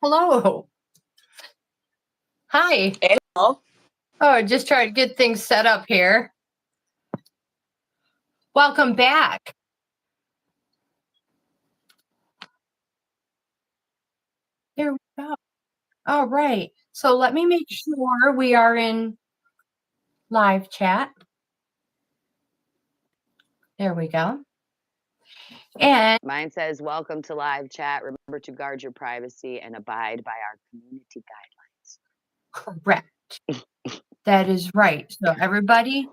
Hello. Hi. Hello. Oh, just trying to get things set up here. Welcome back. There we go. All right. So let me make sure we are in live chat. There we go. And Mine says, welcome to live chat. Remember to guard your privacy and abide by our community guidelines. correct. That is right. So everybody,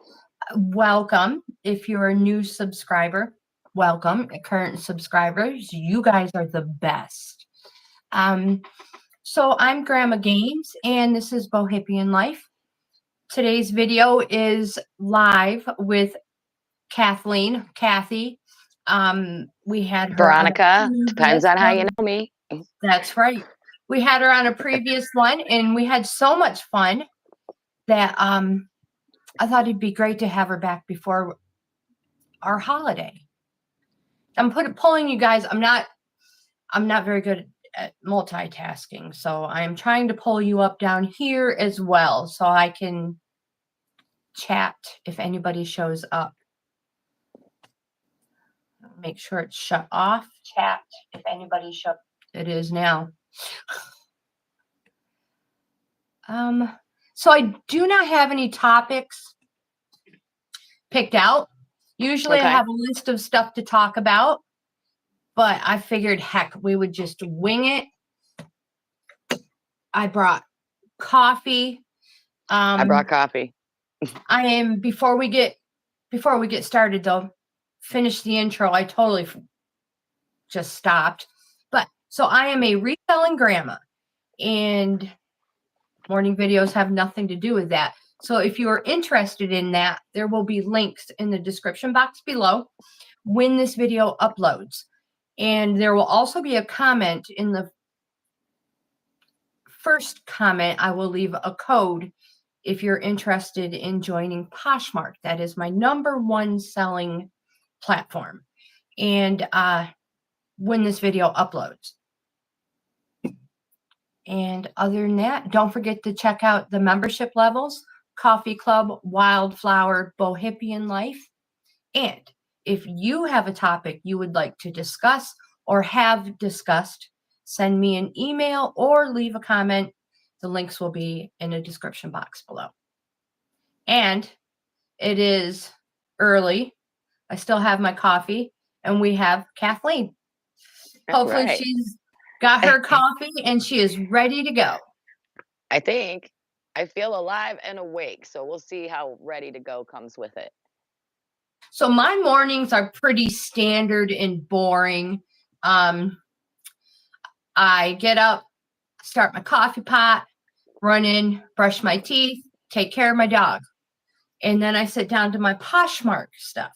welcome. If you're a new subscriber, welcome. Current subscribers, you guys are the best. So I'm Grandma GAINZ, and this is Bohippian Life. Today's video is live with Kathy. We had her Veronica, depends on how you know me. That's right. We had her on a previous one, and we had so much fun that I thought it'd be great to have her back before our holiday. I'm pulling you guys. I'm not very good at multitasking, so I'm trying to pull you up down here as well, so I can chat if anybody shows up. Make sure it's shut off. Chat if anybody shows. It is now. So I do not have any topics picked out. Usually I have a list of stuff to talk about, but I figured, heck, we would just wing it. I brought coffee. I brought coffee. I am before we get started though. Finish the intro. I totally just stopped. But so I am a reselling grandma, and morning videos have nothing to do with that. So if you are interested in that, there will be links in the description box below when this video uploads. And there will also be a comment in the first comment. I will leave a code if you're interested in joining Poshmark. That is my #1 selling platform. And when this video uploads. And other than that, don't forget to check out the membership levels: Coffee Club, Wildflower, Bohippian Life. And if you have a topic you would like to discuss or have discussed, send me an email or leave a comment. The links will be in the description box below. And it is early. I still have my coffee, and we have Kathleen. Hopefully she's got her coffee and she is ready to go. I think. I feel alive and awake, so we'll see how ready to go comes with it. So my mornings are pretty standard and boring. I get up, start my coffee pot, run in, brush my teeth, take care of my dog. And then I sit down to my Poshmark stuff.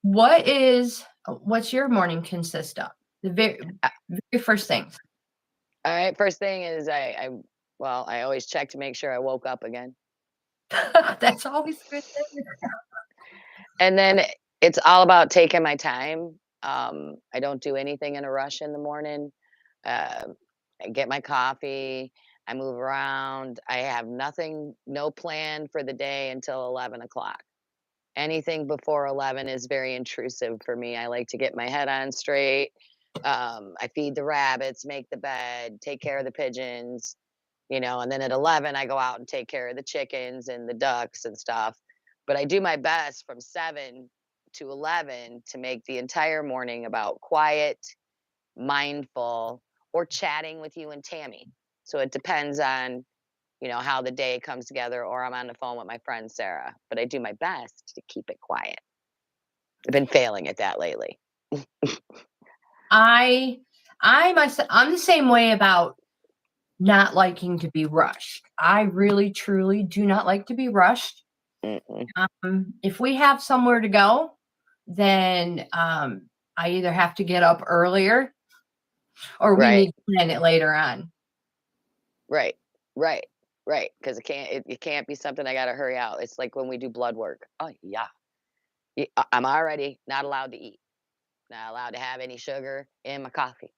What's your morning consist of? The very first things. All right. First thing is I always check to make sure I woke up again. That's always good. And then it's all about taking my time. I don't do anything in a rush in the morning. I get my coffee. I move around. I have no plan for the day until 11 o'clock. Anything before 11 is very intrusive for me. I like to get my head on straight. I feed the rabbits, make the bed, take care of the pigeons, and then at 11, I go out and take care of the chickens and the ducks and stuff. But I do my best from 7 to 11 to make the entire morning about quiet, mindful, or chatting with you and Tammy. So it depends on how the day comes together, or I'm on the phone with my friend Sarah, but I do my best to keep it quiet. I've been failing at that lately. I'm the same way about not liking to be rushed. I really, truly do not like to be rushed. If we have somewhere to go, then I either have to get up earlier or we need to plan it later on. Right. Because it can't be something I got to hurry out. It's like when we do blood work. Oh yeah, I'm already not allowed to eat. Not allowed to have any sugar in my coffee.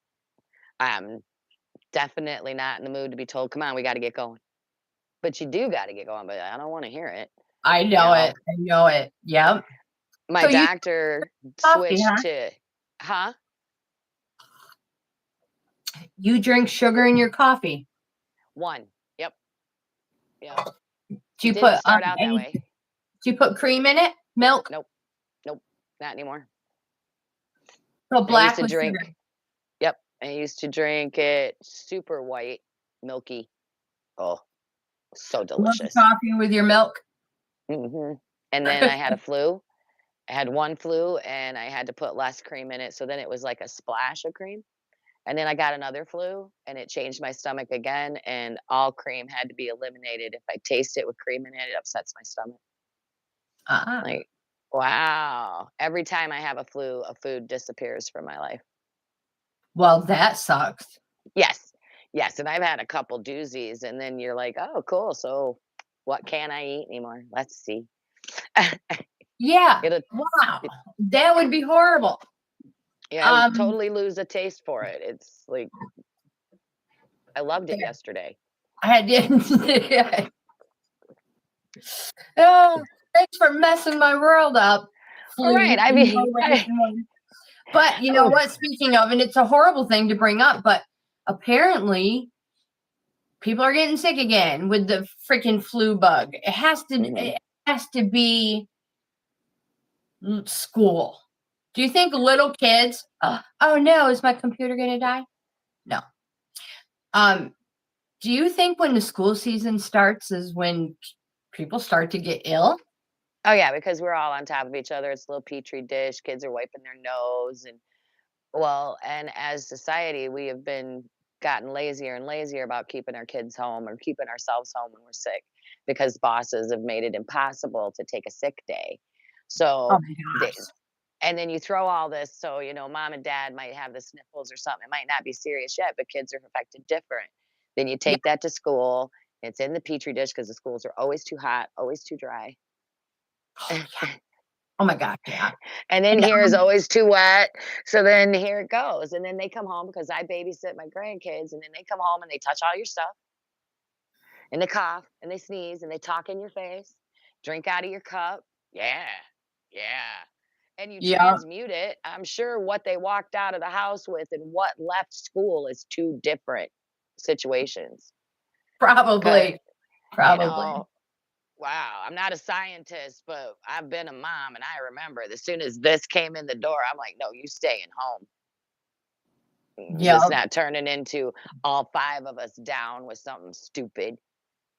I'm definitely not in the mood to be told, "Come on, we gotta get going." But you do gotta get going, but I don't wanna hear it, I you know it. know? I know it. Yep. My So you doctor coffee, switched huh? to Huh? You drink sugar in your coffee. 1. Yep, yep. Do It you didn't put start out that any? way. Do you put cream in it? Milk? Nope, nope, not anymore. So I used black to with sugar. drink Yep, I used to drink it super white, milky. Oh, so Love delicious. coffee with your milk. And then I had a flu. I had 1 flu, and I had to put less cream in it, so then it was like a splash of cream. And then I got another flu, and it changed my stomach again, and all cream had to be eliminated. If I taste it with cream in it, it upsets my stomach. Ah, Like, wow. Every time I have a flu, a food disappears from my life. well, that sucks. Yes. Yes, and I've had a couple doozies, and then you're like, "Oh, cool, so what can't I eat anymore? Let's see." Yeah. It'll Wow. it That would be horrible. Yeah, I Um, totally lose a taste for it. It's like I loved it yesterday. I didn't. Oh, thanks for messing my world up. Right, Flu I and mean, no ration. But you know oh, what? Speaking of, and it's a horrible thing to bring up, but apparently people are getting sick again with the freaking flu bug. It has to. mhm. It has to be school. Do you think little kids? Oh no, is my computer gonna die? No. Um. Do you think when the school season starts is when people start to get ill? Oh, yeah, because we're all on top of each other. It's a little petri dish. Kids are wiping their nose and as society, we have been gotten lazier and lazier about keeping our kids home or keeping ourselves home when we're sick because bosses have made it impossible to take a sick day. Oh So my they, gosh. and then you throw all this, so mom and dad might have the sniffles or something. It might not be serious yet, but kids are affected different. Then you Yeah. take that to school. It's in the petri dish because the schools are always too hot, always too dry. Oh yeah. Oh my gosh. Yeah. And then And here is always too wet. So then here it goes. And then they come home because I babysit my grandkids. And then they come home and they touch all your stuff and they cough and they sneeze and they talk in your face, drink out of your cup. Yeah. Yeah. And you yeah. transmute it. I'm sure what they walked out of the house with and what left school is 2 different situations. Cause, Probably. you Probably. know, wow, I'm not a scientist, but I've been a mom and I remember as soon as this came in the door, I'm like, no, you staying home. Yeah. This not turning into all 5 of us down with something stupid.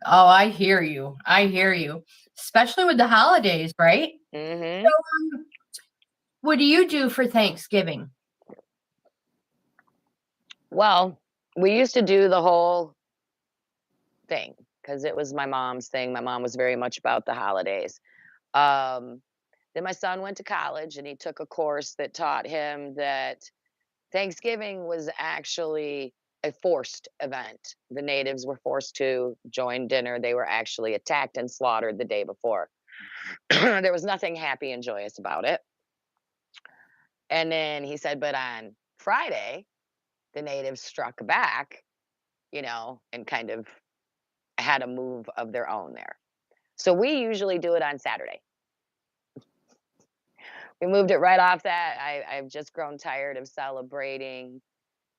Oh, I hear you. I hear you. Especially with the holidays, right? So, Hmm. what do you do for Thanksgiving? Well, we used to do the whole thing because it was my mom's thing. My mom was very much about the holidays. Um, then my son went to college and he took a course that taught him that Thanksgiving was actually a forced event. The natives were forced to join dinner. They were actually attacked and slaughtered the day before. There was nothing happy and joyous about it. And then he said, but on Friday, the natives struck back, and kind of had a move of their own there. So we usually do it on Saturday. We moved it right off that. I've just grown tired of celebrating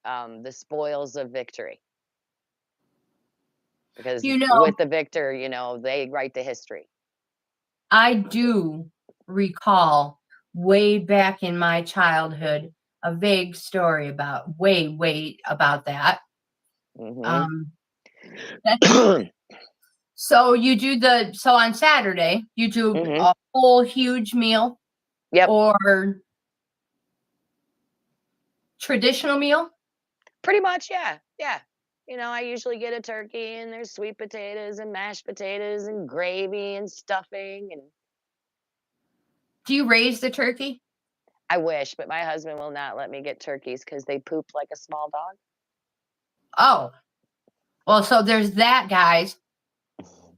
the spoils of victory because You know, with the victor, they write the history. I do recall way back in my childhood a vague story about way about that. Hmm. Um, that so so on Saturday you do Hmm. a whole huge meal Yep. or traditional meal? Pretty much, yeah. Yeah. I usually get a turkey and there's sweet potatoes and mashed potatoes and gravy and stuffing and Do you raise the turkey? I wish, but my husband will not let me get turkeys because they poop like a small Oh, well, so there's that, guys.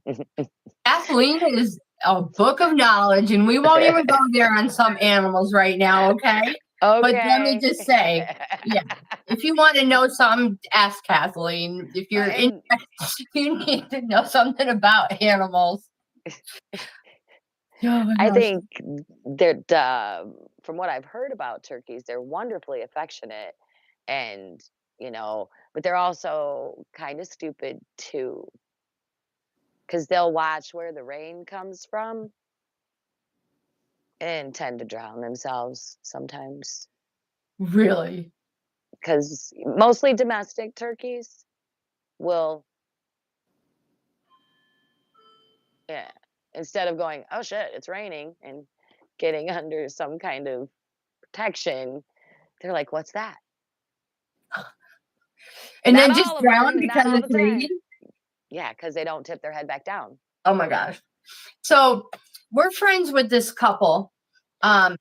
dog. Kathleen is a book of knowledge, and we won't even go there on some animals right now, okay? But let me Okay. just say, yeah, if you want to know something, ask Kathleen. If you're in, And you need to know something about animals. Oh my I gosh. think that from what I've heard about turkeys, they're wonderfully affectionate and, but they're also kind of stupid too, because they'll watch where the rain comes from and tend to drown themselves sometimes. Really? Because mostly domestic turkeys will, yeah, instead of going, oh shit, it's raining, and getting under some kind of protection, they're like, what's that? And Not then just all of drown them, not because all the it's time. raining? Yeah, because they don't tip their head back down. Oh my gosh. So we're friends with this couple, and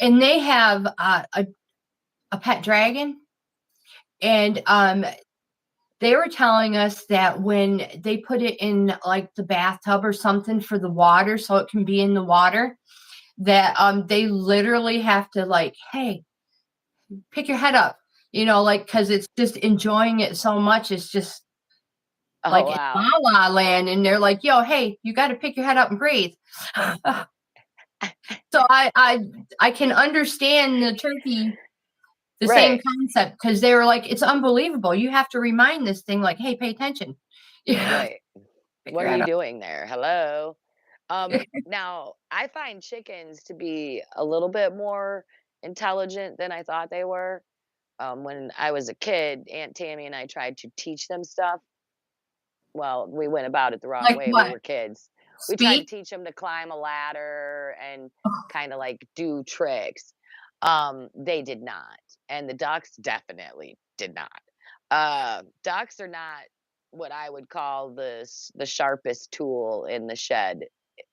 they have a pet dragon. And they were telling us that when they put it in like the bathtub or something for the water, so it can be in the water, that they literally have to like, hey, pick your head up, like because it's just enjoying it so much. It's just Oh, like in wow. La La Land, and they're like, yo, hey, you got to pick your head up and breathe. So I can understand the turkey, the same Right, concept, because they were like, it's unbelievable. You have to remind this thing like, hey, pay attention. Yeah. right. Pick What your are head you up. doing there? Hello? Now I find chickens to be a little bit more intelligent than I thought they were. When I was a kid, Aunt Tammy and I tried to teach them stuff. Well, we went about it the wrong Like way, we what? were kids. We tried to Speak? teach them to climb a ladder and kinda, like, do tricks. They did not, and the ducks definitely did not. Ducks are not what I would call the sharpest tool in the shed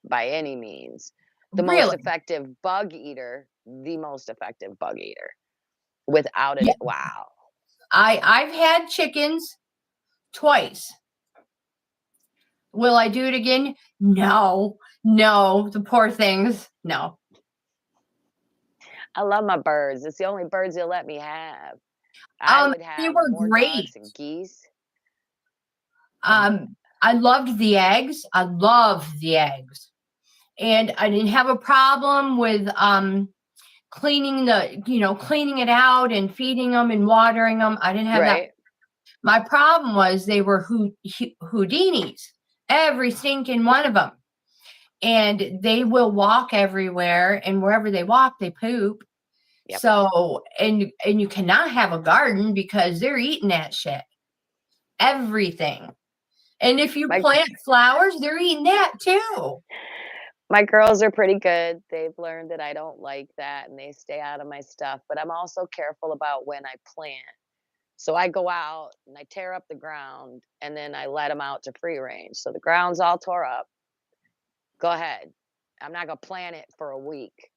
by any means. The most Really? effective bug eater, the most effective bug eater, without Yeah. a wow. I've had chickens twice. Will I do it again? No. No. The poor things. No. I love my birds. It's the only birds you'll let me have. I would They have were more great. ducks and geese. And I loved the eggs. I loved the eggs. And I didn't have a problem with cleaning it out and feeding them and watering them. I didn't have that. right? My problem was they were Houdinis, every stinking one of them. And they will walk everywhere, and wherever they walk, they poop. Yep. So, and you cannot have a garden because they're eating that shit. Everything. And if you My plant flowers, they're eating that too. my girls are pretty good. They've learned that I don't like that and they stay out of my stuff, but I'm also careful about when I plant. So I go out and I tear up the ground and then I let them out to free range. So the ground's all tore up. Go ahead. I'm not going to plant it for a week.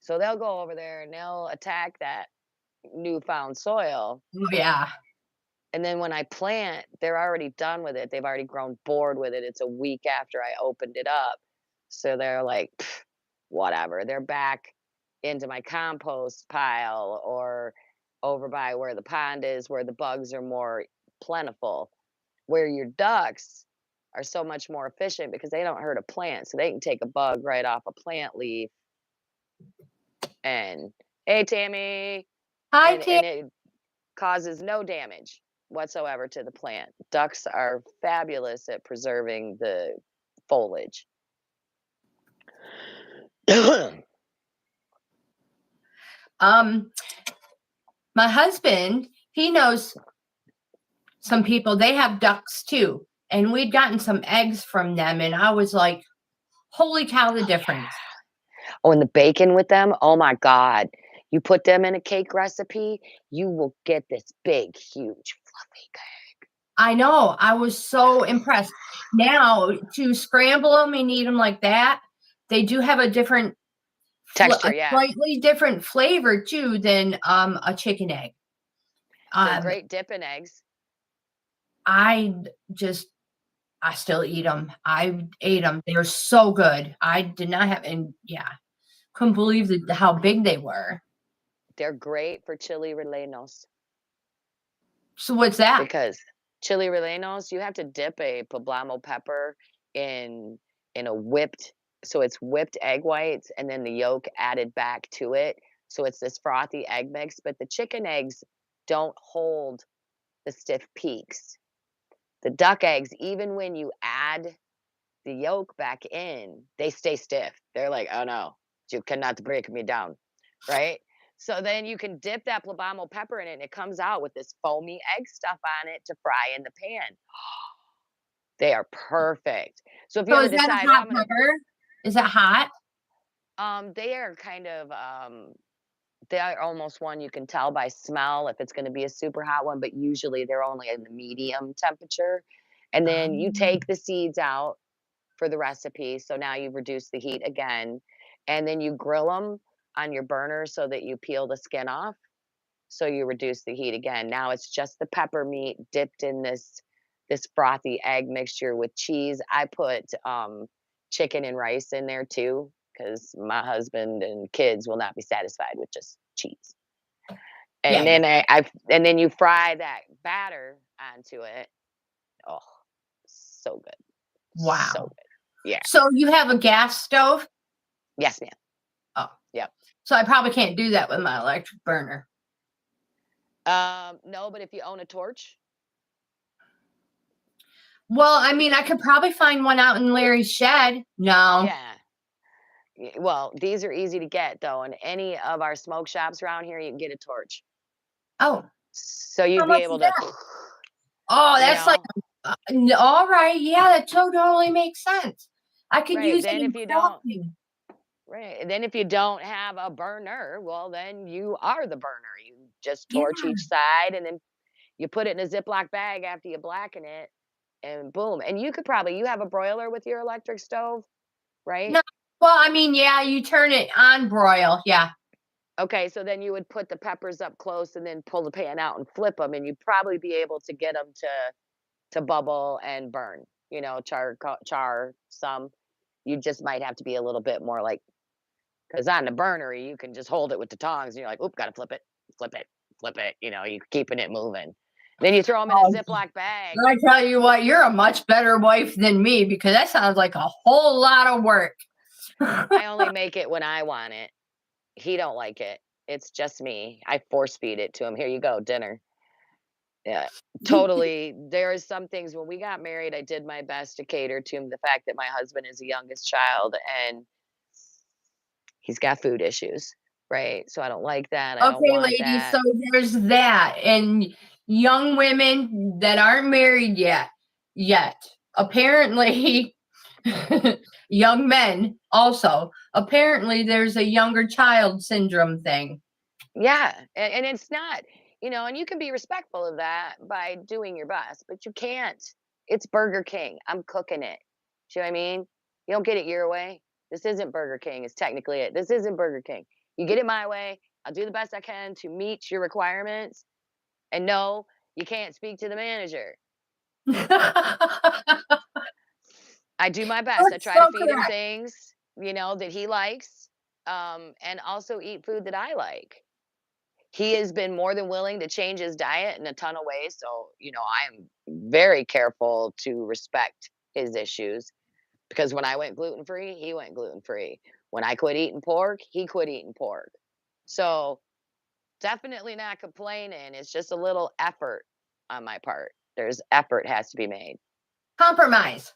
So they'll go over there and they'll attack that newfound soil. Oh, yeah. And then when I plant, they're already done with it. They've already grown bored with it. It's a week after I opened it up. So they're like, "Pff, whatever." They're back into my compost pile or over by where the pond is, where the bugs are more plentiful. Where your ducks are so much more efficient because they don't hurt a plant. So they can take a bug right off a plant leaf and, hey, Tammy. Hi, Tim. And it causes no damage whatsoever to the plant. Ducks are fabulous at preserving the foliage. Um, my husband, he knows some people, they have ducks too. And we'd gotten some eggs from them, and I was like, holy cow, the difference. Oh, and the bacon with them, oh my god. You put them in a cake recipe, you will get this big, huge, fluffy cake. I know. I was so impressed. Now, to scramble them and eat them like that, they do have a Texture, a yeah. slightly different flavor too than a chicken egg. They're Um, great dipping eggs. I just I still eat them. I ate them. They were so good. I did not have, and yeah, couldn't believe how big they were. They're great for chili rellenos So what's that? because chili rellenos, you have to dip a poblano pepper in a whipped, so it's whipped egg whites and then the yolk added back to it. So it's this frothy egg mix, but the chicken eggs don't hold the stiff peaks. The duck eggs, even when you add the yolk back in, they stay stiff. They're like, "Oh no, you cannot break me down." Right? So then you can dip that poblano pepper in it and it comes out with this foamy egg stuff on it to fry in the pan. They are perfect. So if you So ever is that a decide, "Oh, hot I'm gonna," pepper? Is that hot? they are kind of, they are almost one you can tell by smell if it's gonna be a super hot one, but usually they're only in the medium temperature. And then you Oh, take the seeds out for the recipe, so now you've reduced the heat again, and then you grill them on your burner so that you peel the skin off, so you reduce the heat again. Now it's just the pepper meat dipped in this frothy egg mixture with cheese. I put, chicken and rice in there too, because my husband and kids will not be satisfied with just cheese. yeah, And yeah. then and then you fry that batter onto it. Oh, so good. So Wow. good. Yeah. So you have a gas stove? Yes, ma'am. Oh, Yep. so I probably can't do that with my electric burner. No, but if you own a torch, Well, I mean, I could probably find one out in Larry's shed. No. yeah. Well, these are easy to get though. In any of our smoke shops around here, you can get a torch. Oh, So how you'd be much is able to, that? Oh, you that's like, know, all right. Yeah, that totally makes sense. I could right. use it Then in if you don't, coffee. right. And then if you don't have a burner, well, then you are the burner. You just Yeah. torch each side and then you put it in a Ziploc bag after you blacken it and boom. And you could probably, you have a broiler with your electric stove, right? No, well, I mean, yeah, you turn it on broil. Yeah. Okay, so then you would put the peppers up close and then pull the pan out and flip them, and you'd probably be able to get them to bubble and burn, char some. You just might have to be a little bit more like, because on the burner, you can just hold it with the tongs and you're like, "Oop, gotta flip it, flip it, flip it," you're keeping it moving. Then you throw them in a Oh, Ziploc bag. I tell you what, you're a much better wife than me because that sounds like a whole lot of work. I only make it when I want it. He don't like it. It's just me. I force feed it to him. "Here you go, dinner." Yeah, totally. There is some things when we got married, I did my best to cater to him, the fact that my husband is the youngest child and he's got food issues, right? So I don't like that. I don't Okay, want ladies, that. so there's that. And young women that aren't married yet. Apparently, young men also. Apparently, there's a younger child syndrome thing. Yeah, and it's not, and you can be respectful of that by doing your best, but you can't. It's Burger King. I'm cooking it. See what I mean? You don't get it your way. This isn't Burger King, is technically it. This isn't Burger King. You get it my way. I'll do the best I can to meet your requirements. And no, you can't speak to the manager. That's I do my best. I try to so feed him correct. things, that he likes, and also eat food that I like. He has been more than willing to change his diet in a ton of ways. So, I am very careful to respect his issues because when I went gluten free, he went gluten free. When I quit eating pork, he quit eating pork. So, definitely not complaining. It's just a little effort on my part. There's effort has to be made. Compromise.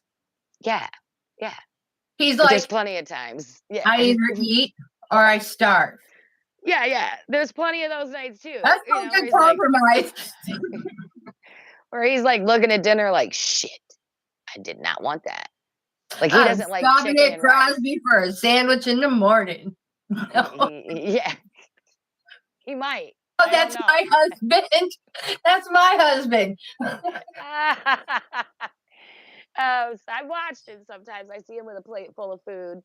Yeah. Yeah. He's But there's like, plenty of times. Yeah. I either eat or I starve. Yeah, yeah. There's plenty of those nights too, That's no where good he's like, compromise. looking at dinner like, shit, I did not want that. Like he I'm doesn't like stopping chicken at and rice. Crosby for a sandwich in the morning. No. Yeah, he might. Oh, I don't that's know. my husband. That's my husband. So I watched him sometimes. I see him with a plate full of food,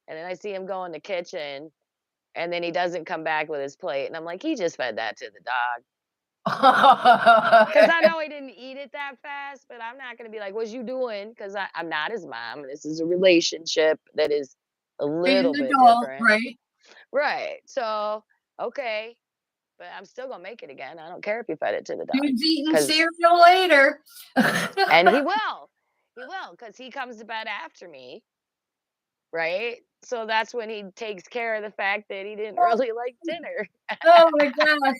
and then I see him go in the kitchen, and then he doesn't come back with his plate, and I'm like, he just fed that to the dog. Because I know he didn't eat it that fast, but I'm not going to be like, "What's you doing?" Because I'm not his mom. This is a relationship that is a He's little an bit adult, different. right? Right. So, okay. but I'm still gonna make it again. I don't care if you fed it to the dog, Dude's eating 'cause cereal later. and he will, because he comes to bed after me, right? So that's when he takes care of the fact that he didn't really like dinner. Oh my gosh.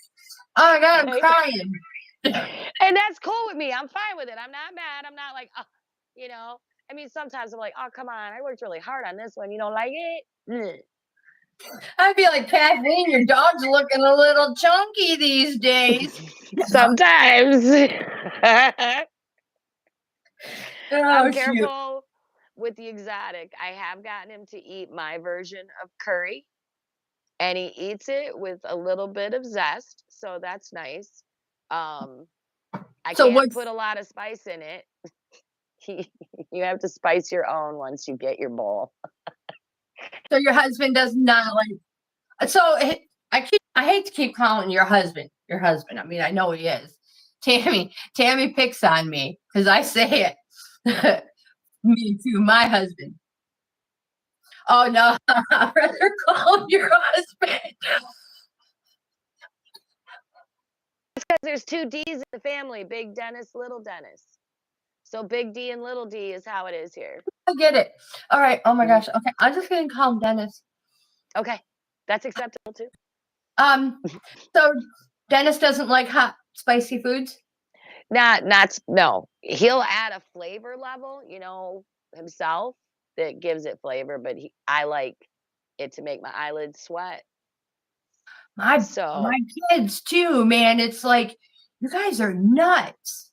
Oh my God, I'm crying. And that's cool with me. I'm fine with it. I'm not mad. I'm not like, you know. I mean, sometimes I'm like, oh, come on, I worked really hard on this one. You don't like it? Ugh. I'd be like, Kathleen, your dog's looking a little chunky these days. Sometimes. I'm Oh, shoot. careful with the exotic. I have gotten him to eat my version of curry, and he eats it with a little bit of zest, so that's nice. Um, I So can't what's put a lot of spice in it. You have to spice your own once you get your bowl. so your husband does not like so I hate to keep calling your husband your husband. I mean, I know he is. Tammy picks on me because I say it. Me too, my husband. Oh no, I'd rather call him your husband. Because there's 2 D's in the family, Big Dennis, Little Dennis. So Big D and Little D is how it is here. I get it. All right. Oh my Mhm. gosh. Okay, I'm just gonna call him Dennis. Okay, that's acceptable too. Um, so Dennis doesn't like hot, spicy foods. No. He'll add a flavor level, himself that gives it flavor, but I like it to make my eyelids sweat. My So kids too, man. It's like you guys are nuts.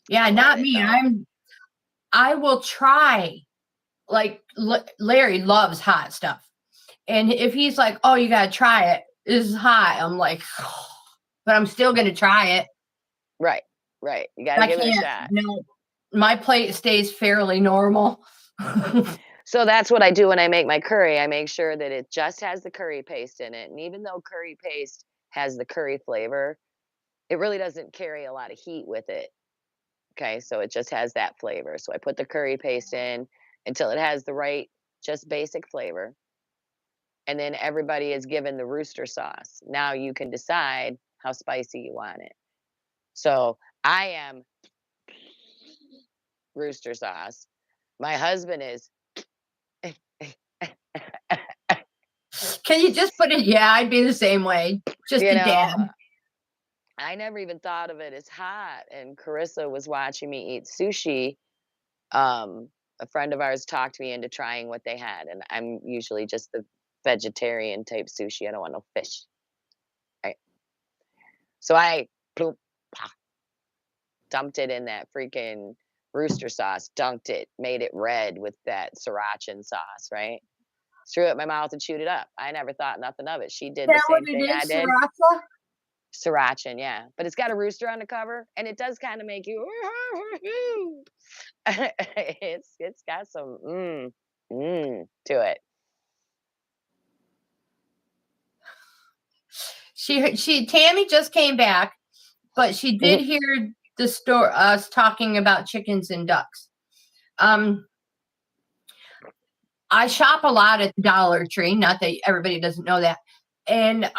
I Yeah, love not it me. though. I will try. Like Larry loves hot stuff, and if he's like, "Oh, you gotta try it. This is hot," I'm like, but I'm still gonna try it. Right, right. You got to I give it a can't. shot. No, my plate stays fairly normal. So that's what I do when I make my curry. I make sure that it just has the curry paste in it. And even though curry paste has the curry flavor, it really doesn't carry a lot of heat with it. Okay, so it just has that flavor. So I put the curry paste in until it has the right, just basic flavor. And then everybody is given the rooster sauce. Now you can decide how spicy you want it. So I am rooster sauce. My husband is Can you just put it? Yeah, I'd be the same way. Just you a dab. know, I never even thought of it as hot. And Carissa was watching me eat sushi. A friend of ours talked me into trying what they had, and I'm usually just the vegetarian type sushi. I don't want no fish. Right. So I bloop, pah, dumped it in that freaking rooster sauce, dunked it, made it red with that sriracha sauce, right? Threw it in my mouth and chewed it up. I never thought nothing of it. She Is did the that what same it thing I is, did. sriracha? Sriracha, yeah. But it's got a rooster on the cover, and it does kind of make you. It's got some to it. Tammy just came back, but she did Mhm. hear the store us talking about chickens and ducks. I shop a lot at the Dollar Tree. Not that everybody doesn't know that, and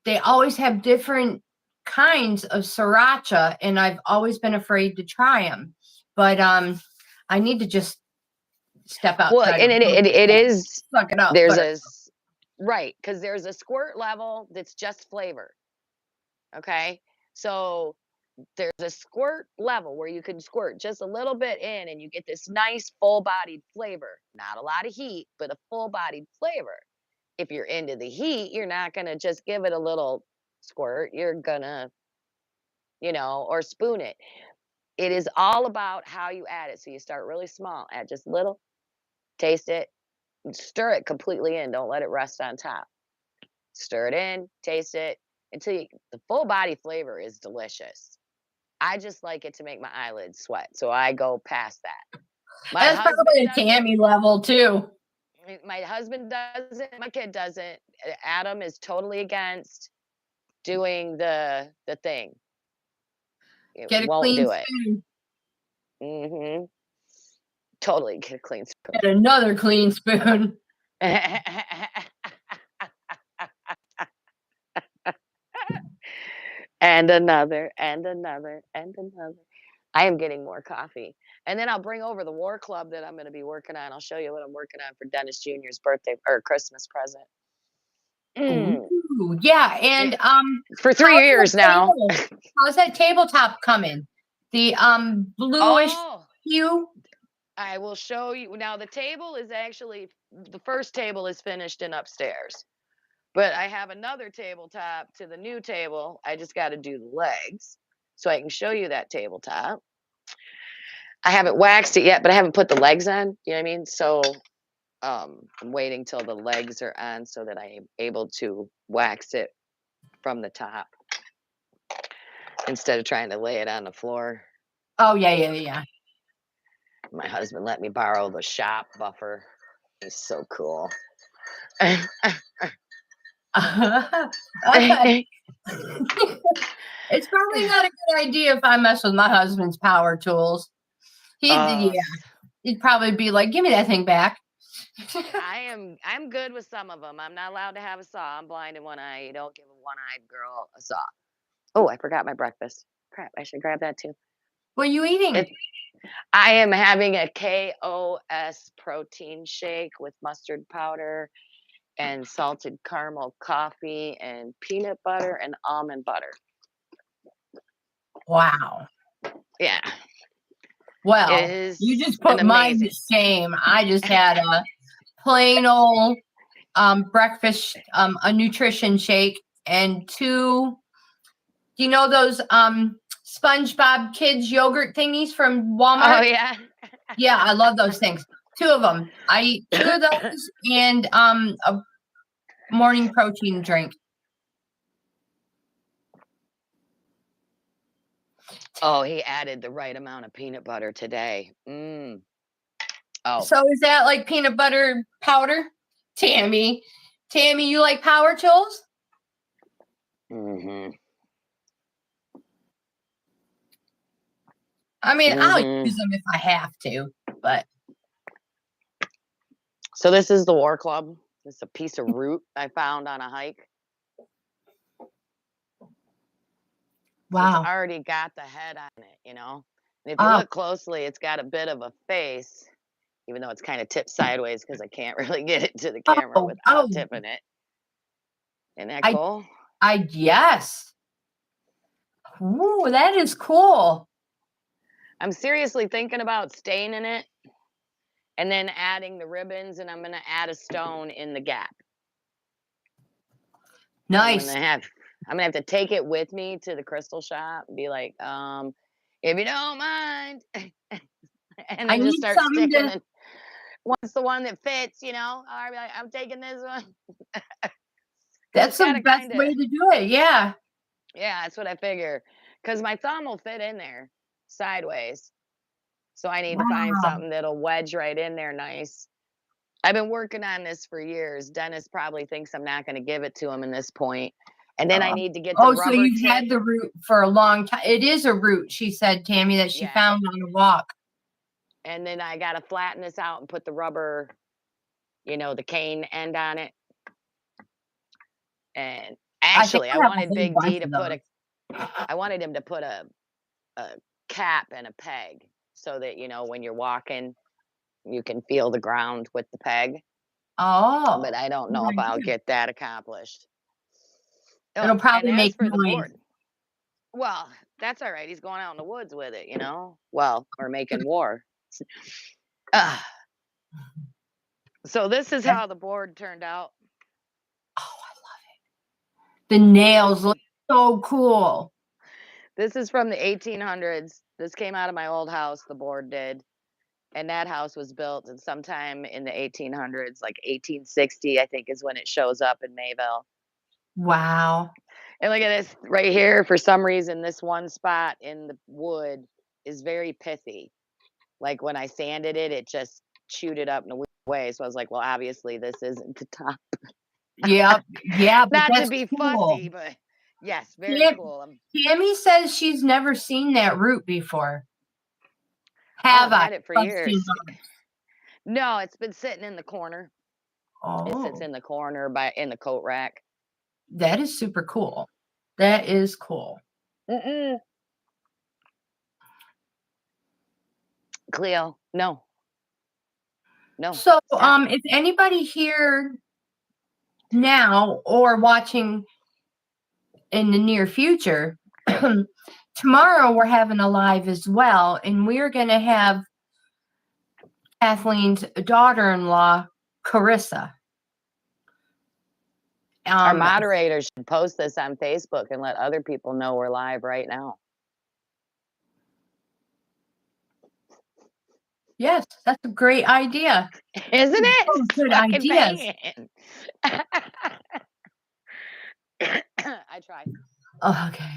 they always have different kinds of sriracha, and I've always been afraid to try them. But I need to just step Well, outside and and it is suck it up. there's But right, because there's a squirt level that's just flavor. Okay, so there's a squirt level where you can squirt just a little bit in, and you get this nice full-bodied flavor. Not a lot of heat, but a full-bodied flavor. If you're into the heat, you're not gonna just give it a little squirt. You're gonna, or spoon it. It is all about how you add it. So you start really small, add just a little, taste it, stir it completely in. Don't let it rest on top. Stir it in, taste it until the full body flavor is delicious. I just like it to make my eyelids sweat, so I go past that. My that's probably husband a doesn't. Tammy level too. My husband doesn't. My kid doesn't. Adam is totally against doing the thing. It Get a won't clean do it. spoon. Totally get a clean spoon. Get another clean spoon. and another, and another, and another. I am getting more coffee. And then I'll bring over the war club that I'm going to be working on. I'll show you what I'm working on for Dennis Jr.'s birthday or Christmas present. Mm. Ooh, yeah, Yeah, and for 3 years now. how's that tabletop coming? The bluish Oh, hue. I will show you. Now, the table is actually, the first table is finished and upstairs. But I have another tabletop to the new table. I just got to do the legs so I can show you that tabletop. I haven't waxed it yet, but I haven't put the legs on. You know what I mean? So I'm waiting till the legs are on so that I am able to wax it from the top instead of trying to lay it on the floor. Oh yeah, yeah, yeah. My husband let me borrow the shop buffer. He's so cool. It's probably not a good idea if I mess with my husband's power tools. Oh, He'd probably be like, "Give me that thing back." I'm good with some of them. I'm not allowed to have a saw. I'm blind in one eye. You don't give a one-eyed girl a saw. Oh, I forgot my breakfast. Crap, I should grab that too. What are you eating? I am having a KOS protein shake with mustard powder and salted caramel coffee and peanut butter and almond butter. Wow. Yeah. Well, you just put mine to shame. I just had a plain old breakfast, a nutrition shake, and two. Do you know those SpongeBob kids yogurt thingies from Walmart? Oh yeah. Yeah, I love those things. Two of them. I eat two of those and a morning protein drink. Oh, he added the right amount of peanut butter today. Oh. So is that like peanut butter powder? Tammy, you like power tools? Mm-hmm. I mean, I'll use them if I have to, but. So this is the War Club. It's a piece of root I found on a hike. Wow. It's already got the head on it, you know? And if you look closely, it's got a bit of a face, even though it's kind of tipped sideways because I can't really get it to the camera without tipping it. Isn't that cool? Yes. Ooh, that is cool. I'm seriously thinking about staining it and then adding the ribbons, and I'm going to add a stone in the gap. Nice. I'm gonna have to take it with me to the crystal shop and be like, if you don't mind, and then just start sticking it. What's the one that fits, you know? I'll be like, I'm taking this one. That's the best way to do it, yeah. Yeah, that's what I figure. Because my thumb will fit in there sideways. So I need to find something that'll wedge right in there nice. I've been working on this for years. Dennis probably thinks I'm not going to give it to him in this point. And then I need to get the rubber so you've tip. had the root for a long time. It is a root, she said, Tammy, that she found on a walk. And then I got to flatten this out and put the rubber, you know, the cane end on it. And actually, I wanted Big D to put I wanted him to put a cap and a peg so that, you know, when you're walking, you can feel the ground with the peg. Oh. But I don't know if I'll get that accomplished. It'll probably make for the board. Well, that's all right. He's going out in the woods with it, you know? Well, or making war. So this is how the board turned out. Oh, I love it. The nails look so cool. This is from the 1800s. This came out of my old house, the board did. And that house was built sometime in the 1800s, like 1860, I think is when it shows up in Mayville. Wow. And look at this right here. For some reason, this one spot in the wood is very pithy. Like when I sanded it, it just chewed it up in a weird way. So I was like, well, obviously this isn't the top. Yep. Yeah. Not to be fussy, but yes, very cool. Tammy says she's never seen that root before. Have I? I've had it for years. No, it's been sitting in the corner. It sits in the corner in the coat rack. That is super cool. That is cool. Mm-mm. Cleo, no. No. So, Stop. if anybody here now or watching in the near future, tomorrow we're having a live as well, and we're going to have Kathleen's daughter-in-law, Carissa. Our moderators should post this on Facebook and let other people know we're live right now. Yes, that's a great idea. Isn't it? Oh, It's good fucking ideas. banging. I tried. Oh, okay.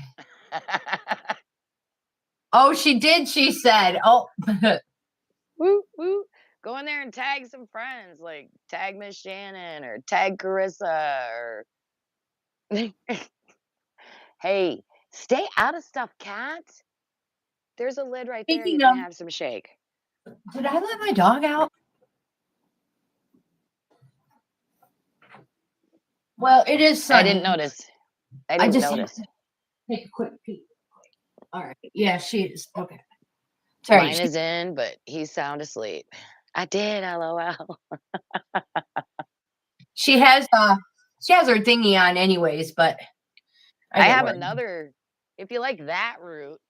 Oh, she did, she said. Oh. Woo, woo. Go in there and tag some friends, like tag Miss Shannon or tag Carissa or hey, stay out of stuff, cat. There's a lid right there. You Speaking can of, have some shake. did I let my dog out? Well, it is sunny. I didn't notice. I didn't just notice. take a quick peek. All right. Yeah, she is. Okay. Sorry. Mine is in, but he's sound asleep. I did, LOL. She has her thingy on anyways, but I get have worried. another. If you like that route,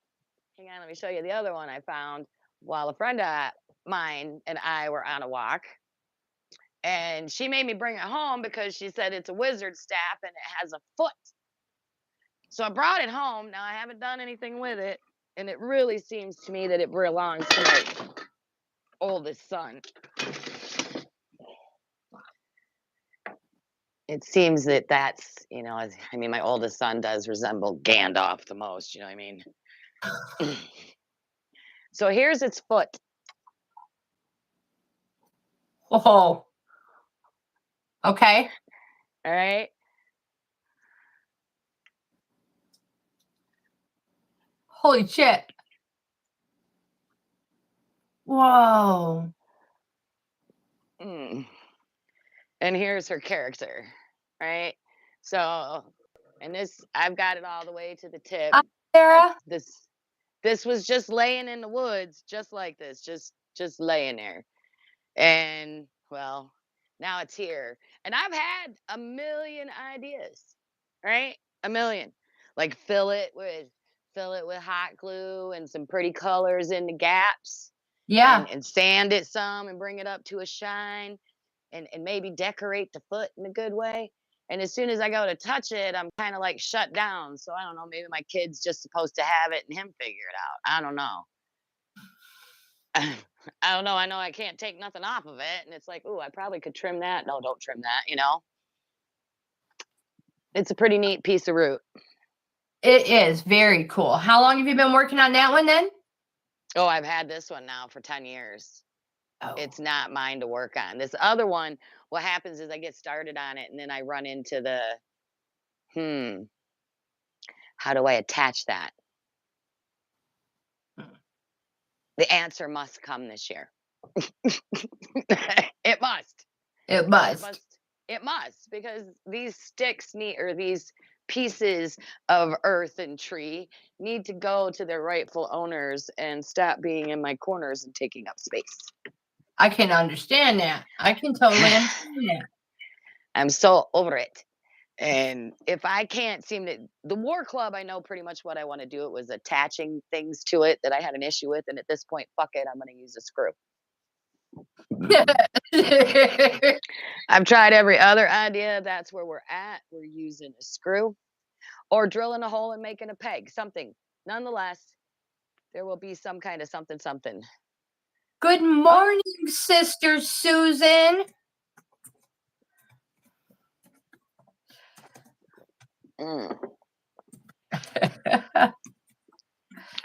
hang on, let me show you the other one I found while a friend of mine and I were on a walk. And she made me bring it home because she said it's a wizard staff and it has a foot. So I brought it home. Now I haven't done anything with it. And it really seems to me that it belongs to my oldest son. It seems that that's, you know, I mean, my oldest son does resemble Gandalf the most, you know what I mean? So here's its foot. Oh. Okay. All right. Holy shit. Whoa. Mm. And here's her character, right? So, and this, I've got it all the way to the tip. Sarah? This was just laying in the woods, just like this, just laying there. And well, now it's here. And I've had a million ideas, right? A million. Like fill it with hot glue and some pretty colors in the gaps. Yeah. And sand it some and bring it up to a shine and maybe decorate the foot in a good way. And as soon as I go to touch it, I'm kind of like shut down. So I don't know, maybe my kid's just supposed to have it and him figure it out. I don't know. I don't know. I know I can't take nothing off of it. And it's like, ooh, I probably could trim that. No, don't trim that, you know? It's a pretty neat piece of root. It is very cool. How long have you been working on that one then? Oh, I've had this one now for 10 years. Oh. It's not mine to work on. This other one, what happens is I get started on it and then I run into the, how do I attach that? The answer must come this year. It must. It must. It must, because these sticks need, or these pieces of earth and tree need to go to their rightful owners and stop being in my corners and taking up space. I can understand that. I can totally understand that. I'm so over it. And if I can't seem to, the War Club, I know pretty much what I want to do. It was attaching things to it that I had an issue with. And at this point, fuck it, I'm going to use a screw. I've tried every other idea. That's where we're at. We're using a screw or drilling a hole and making a peg, something. Nonetheless, there will be some kind of something. Good morning, Sister Susan. There,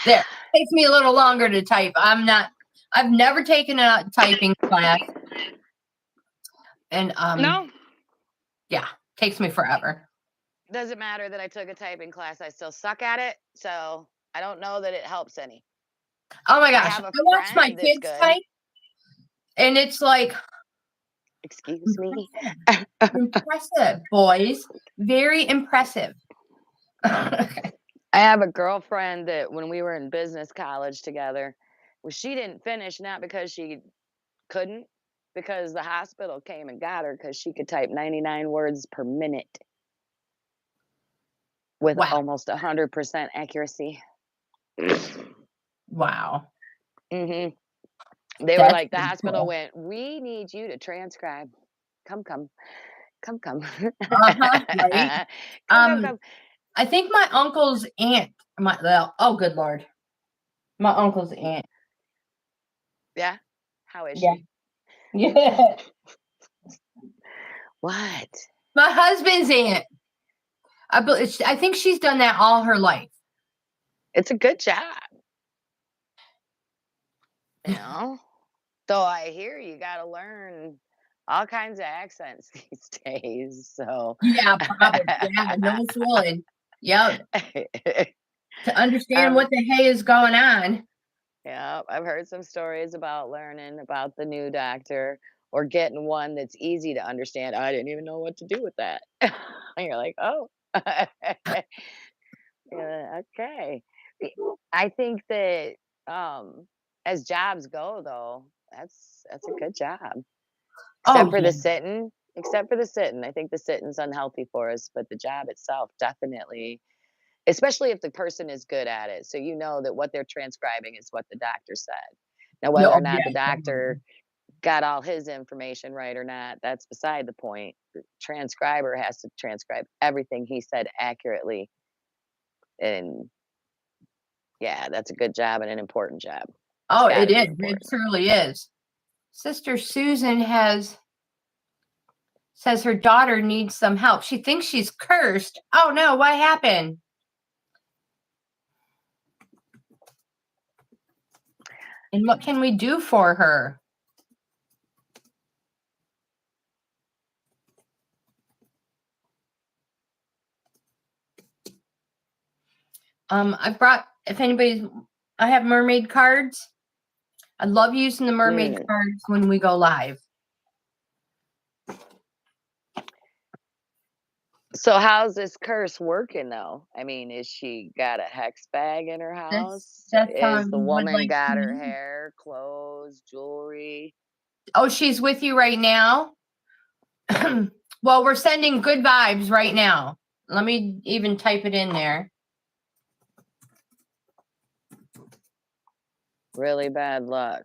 it takes me a little longer to type. I've never taken a typing class. And No, yeah, takes me forever. Doesn't matter that I took a typing class. I still suck at it. So I don't know that it helps any. Oh my gosh. I watch my kids type and it's like, excuse me. Impressive, boys. Very impressive. I I have a girlfriend that when we were in business college together, well, she didn't finish not because she couldn't, because the hospital came and got her because she could type 99 words per minute with Wow. almost 100% accuracy. Wow. hmm They were That's like, the pretty hospital cool. went, we need you to transcribe. Come, come, come, come. Right. Come, Um, come. I think my uncle's aunt, oh, good Lord. My uncle's aunt. Yeah. How is Yeah. she? Yeah. What? My husband's aunt. I think she's done that all her life. It's a good job. You know? So I hear you gotta learn all kinds of accents these days, so Yeah, probably. Yeah, no fooling. Yep. To understand um, what the hay is going on. yeah, I've heard some stories about learning about the new doctor or getting one that's easy to understand. I didn't even know what to do with that. And you're like, "Oh." Yeah, okay. I think that, um, as jobs go, though, that's a good job. Oh, Except for yeah. the sitting except for the sitting. I think the sitting's unhealthy for us, but the job itself definitely, especially if the person is good at it. So you know that what they're transcribing is what the doctor said. Now, Yeah, whether or oh, not yeah, the doctor definitely. got all his information right or not, that's beside the point. The transcriber has to transcribe everything he said accurately. And yeah, that's a good job and an important job. It's Oh, got it to be is. It important. truly is. Sister Susan says her daughter needs some help. She thinks she's cursed. Oh no, what happened? And what can we do for her? I have mermaid cards. I love using the mermaid Mm. cards when we go live. So how's this curse working though? I mean, is she got a hex bag in her house? That's how Is the we would woman like to got her know. hair, clothes, jewelry? Oh, she's with you right now? Well, we're sending good vibes right now. Let me even type it in there. Really bad luck.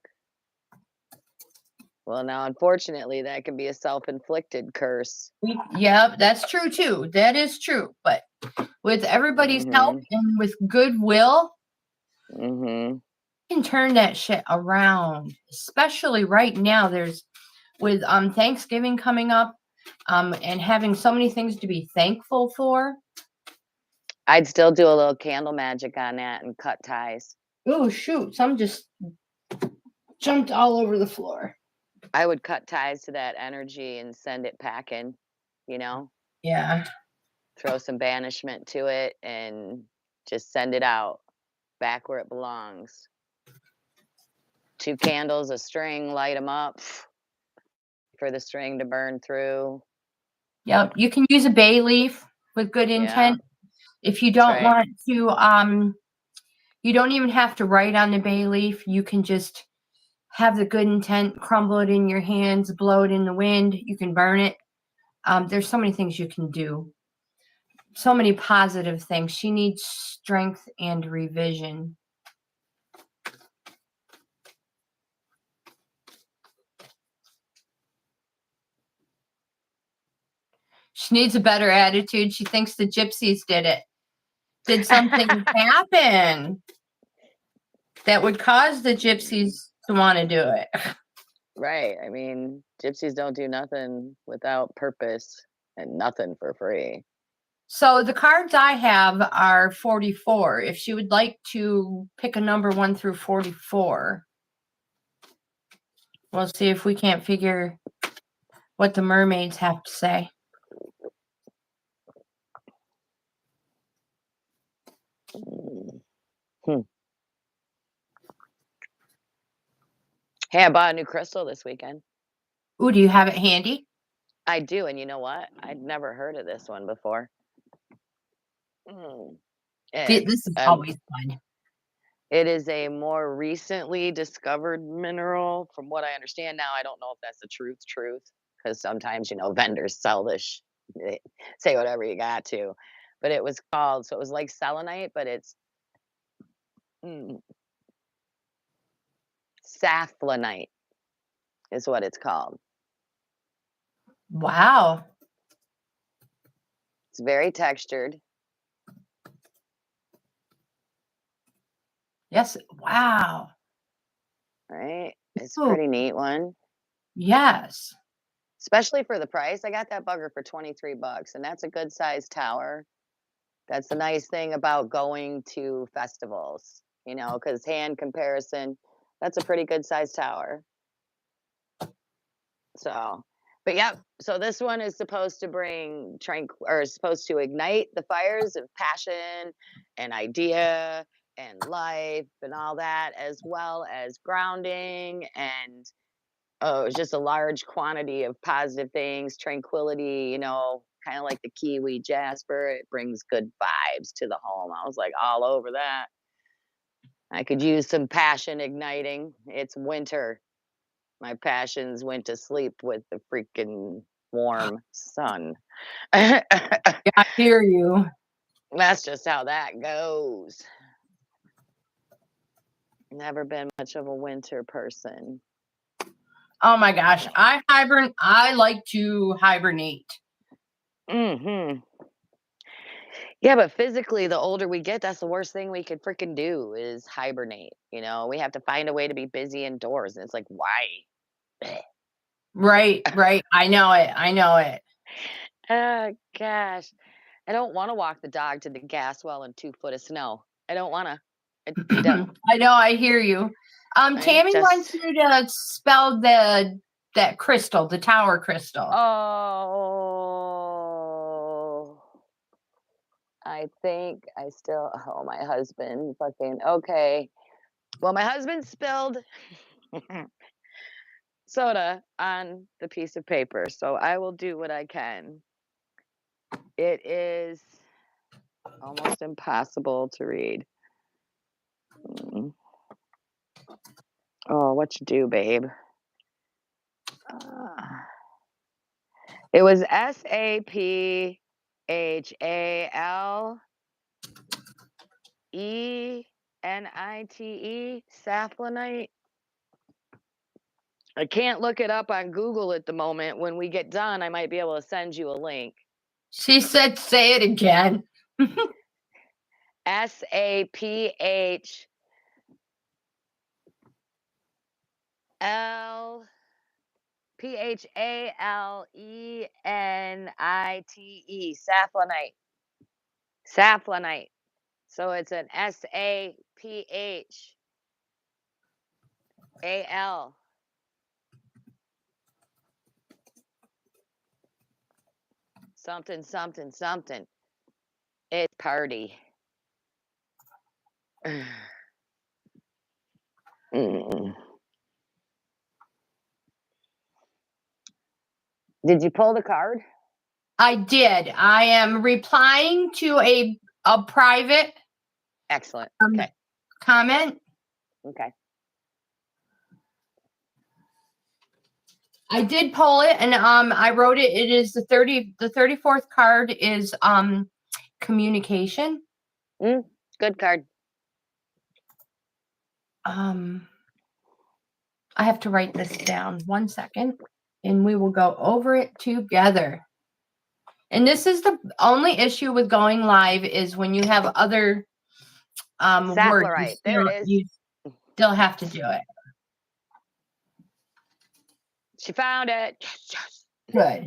Well, now unfortunately that can be a self-inflicted curse. Yep, that's true too. That is true. But with everybody's help Mhm. and with goodwill, Mhm. you can turn that shit around. Especially right now, there's with Thanksgiving coming up, and having so many things to be thankful for. I'd still do a little candle magic on that and cut ties. Oh shoot, some just jumped all over the floor. I would cut ties to that energy and send it packing, you know? Yeah. Throw some banishment to it and just send it out back where it belongs. 2 candles, a string, light them up for the string to burn through. Yep. You can use a bay leaf with good Yeah, intent. If you that's don't right. want to, you don't even have to write on the bay leaf. You can just have the good intent, crumble it in your hands, blow it in the wind. You can burn it. There's so many things you can do. So many positive things. She needs strength and revision. She needs a better attitude. She thinks the gypsies did it. Did something happen that would cause the gypsies to want to do it? Right, I mean, gypsies don't do nothing without purpose and nothing for free. So the cards I have are 44. If she would like to pick a number 1 through 44, we'll see if we can't figure what the mermaids have to say. Mm. Hmm. Hey, I bought a new crystal this weekend. Ooh, do you have it handy? I do, and you know what? I'd never heard of this one before. Mm. This It's is always fun. it is a more recently discovered mineral, from what I understand now. I don't know if that's the truth, because sometimes, vendors sell this say whatever you got to. But it was like selenite, but it's mm, safflinite is what it's called. Wow. It's very textured. Yes. Wow. Right? It's a Ooh, pretty neat one, yes. especially for the price. I got that bugger for 23 bucks, and that's a good sized tower. That's the nice thing about going to festivals, because hand comparison, that's a pretty good sized tower. So, but yep. So this one is supposed to bring supposed to ignite the fires of passion and idea and life and all that, as well as grounding and it's just a large quantity of positive things, tranquility, kind of like the kiwi jasper. It brings good vibes to the home. I was like all over that. I could use some passion igniting. It's winter. My passions went to sleep with the freaking warm sun. Yeah, I hear you. That's just how that goes. Never been much of a winter person. Oh my gosh. I like to hibernate. Mhm. Yeah, but physically, the older we get, that's the worst thing we could freaking do is hibernate. We have to find a way to be busy indoors. And it's like, why? Right, right. I know it. I know it. Oh, gosh. I don't want to walk the dog to the gas well in 2 foot of snow. I don't want to. I don't. I know, I hear you. I Tammy wants just, you to spell that crystal, the tower crystal. oh, I think oh, my husband fucking, okay. Well, my husband spilled soda on the piece of paper, so I will do what I can. It is almost impossible to read. Mm. Oh, what you do, babe? It was Saphalenite, safflinite. I can't look it up on Google at the moment. When we get done, I might be able to send you a link. She said, say it again. Saphalenite, safflinite. Safflinite. So it's an Saphal. Something, something, something. It's party. Mm. Did you pull the card? I did. I am replying to a private Excellent. Okay. comment. Okay. I did pull it, and I wrote it. It is the 34th card is communication. Good card. I have to write this down. 1 second, and we will go over it together. And this is the only issue with going live is when you have other words. Sapphirite. There it is. You still have to do it. She found it. Yes, yes. Good.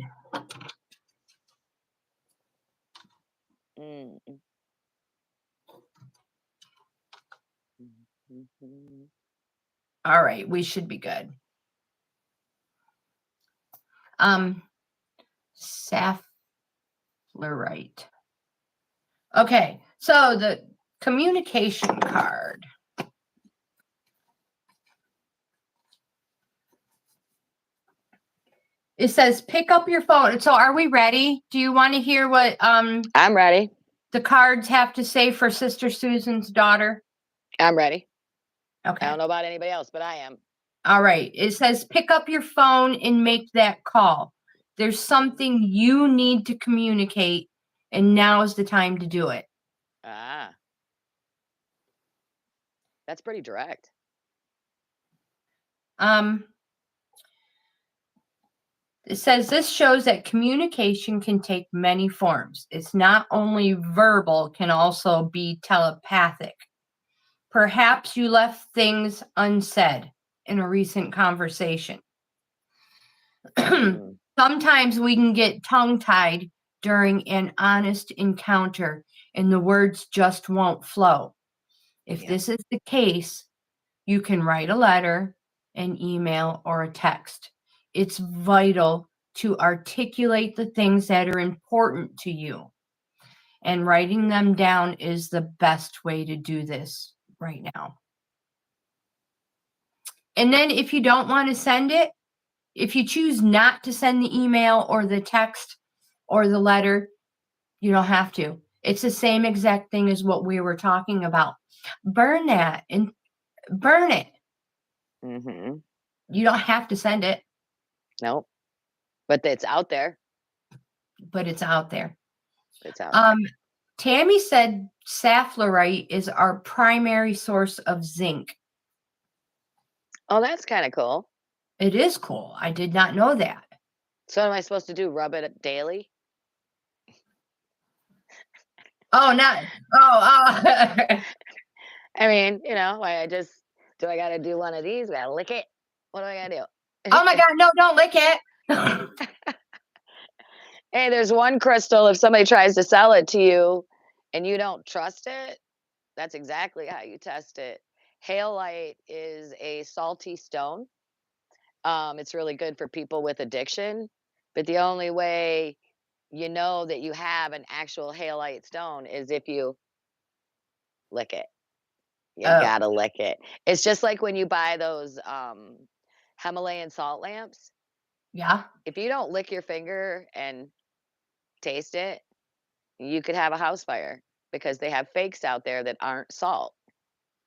Mm. All right, we should be good. Sapphirite. Okay, so the communication card. It says pick up your phone. So are we ready? Do you want to hear what I'm ready. the cards have to say for Sister Susan's daughter? I'm ready. I Okay. don't know about anybody else, but I am. All right. It says pick up your phone and make that call. There's something you need to communicate, and now is the time to do it. Ah. That's pretty direct. It says this shows that communication can take many forms. It's not only verbal, can also be telepathic. Perhaps you left things unsaid in a recent conversation. Sometimes we can get tongue-tied during an honest encounter and the words just won't flow. If this is the case, you can write a letter, an email, or a text. It's vital to articulate the things that are important to you. And writing them down is the best way to do this right now. And then if you don't want to send it, if you choose not to send the email or the text or the letter, you don't have to. It's the same exact thing as what we were talking about. Burn that and burn it. Mm-hmm. You don't have to send it. Nope. But it's out there. But it's out there. It's out there. Tammy said safflorite is our primary source of zinc. Oh, that's kind of cool. It is cool. I did not know that. So what am I supposed to do? Rub it daily? Oh, not. Oh. I mean, you know, do I got to do one of these? Got to lick it? What do I got to do? Oh my God, no, don't lick it. Hey, there's one crystal, if somebody tries to sell it to you and you don't trust it, that's exactly how you test it. Halite is a salty stone. It's really good for people with addiction, but the only way you know that you have an actual halite stone is if you lick it. You Oh, gotta lick it. It's just like when you buy those Himalayan salt lamps. yeah. If you don't lick your finger and taste it, you could have a house fire because they have fakes out there that aren't salt.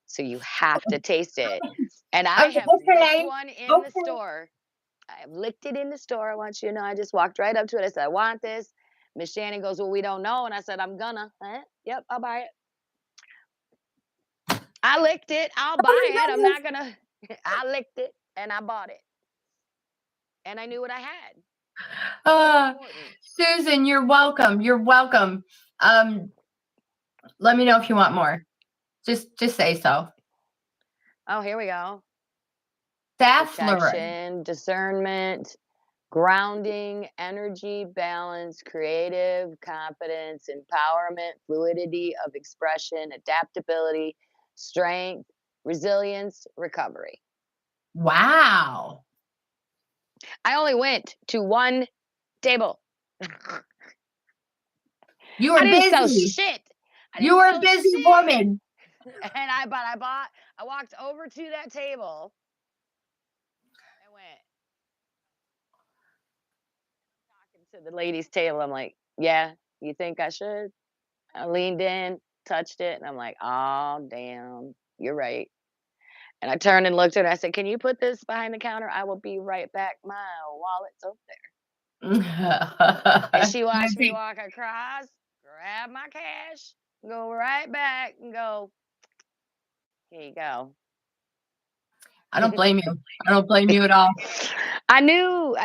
So you have to taste it. And I have licked one in the store. I have licked it in the store. I want you to know. I just walked right up to it. I said, I want this. Miss Shannon goes, well, we don't know. And I said, I'm gonna. Yep, I'll buy it. I licked it. I'll buy it. I'm not gonna. I licked it and I bought it. And I knew what I had. Susan, you're welcome. You're welcome. Let me know if you want more. Just say so. Oh, here we go. Safflorite. Protection, discernment, grounding, energy, balance, creative, confidence, empowerment, fluidity of expression, adaptability, strength, resilience, recovery. Wow. I only went to one table. You were busy. Sell shit. You were a busy woman. And I walked over to that table and went talking to the ladies' table. I'm like, yeah, you think I should? I leaned in, touched it, and I'm like, oh, damn, you're right. And I turned and looked at her. I said, can you put this behind the counter? I will be right back. My wallet's over there. And she watched me walk across, grab my cash, go right back and go, here you go. I don't blame you. I don't blame you at all. I knew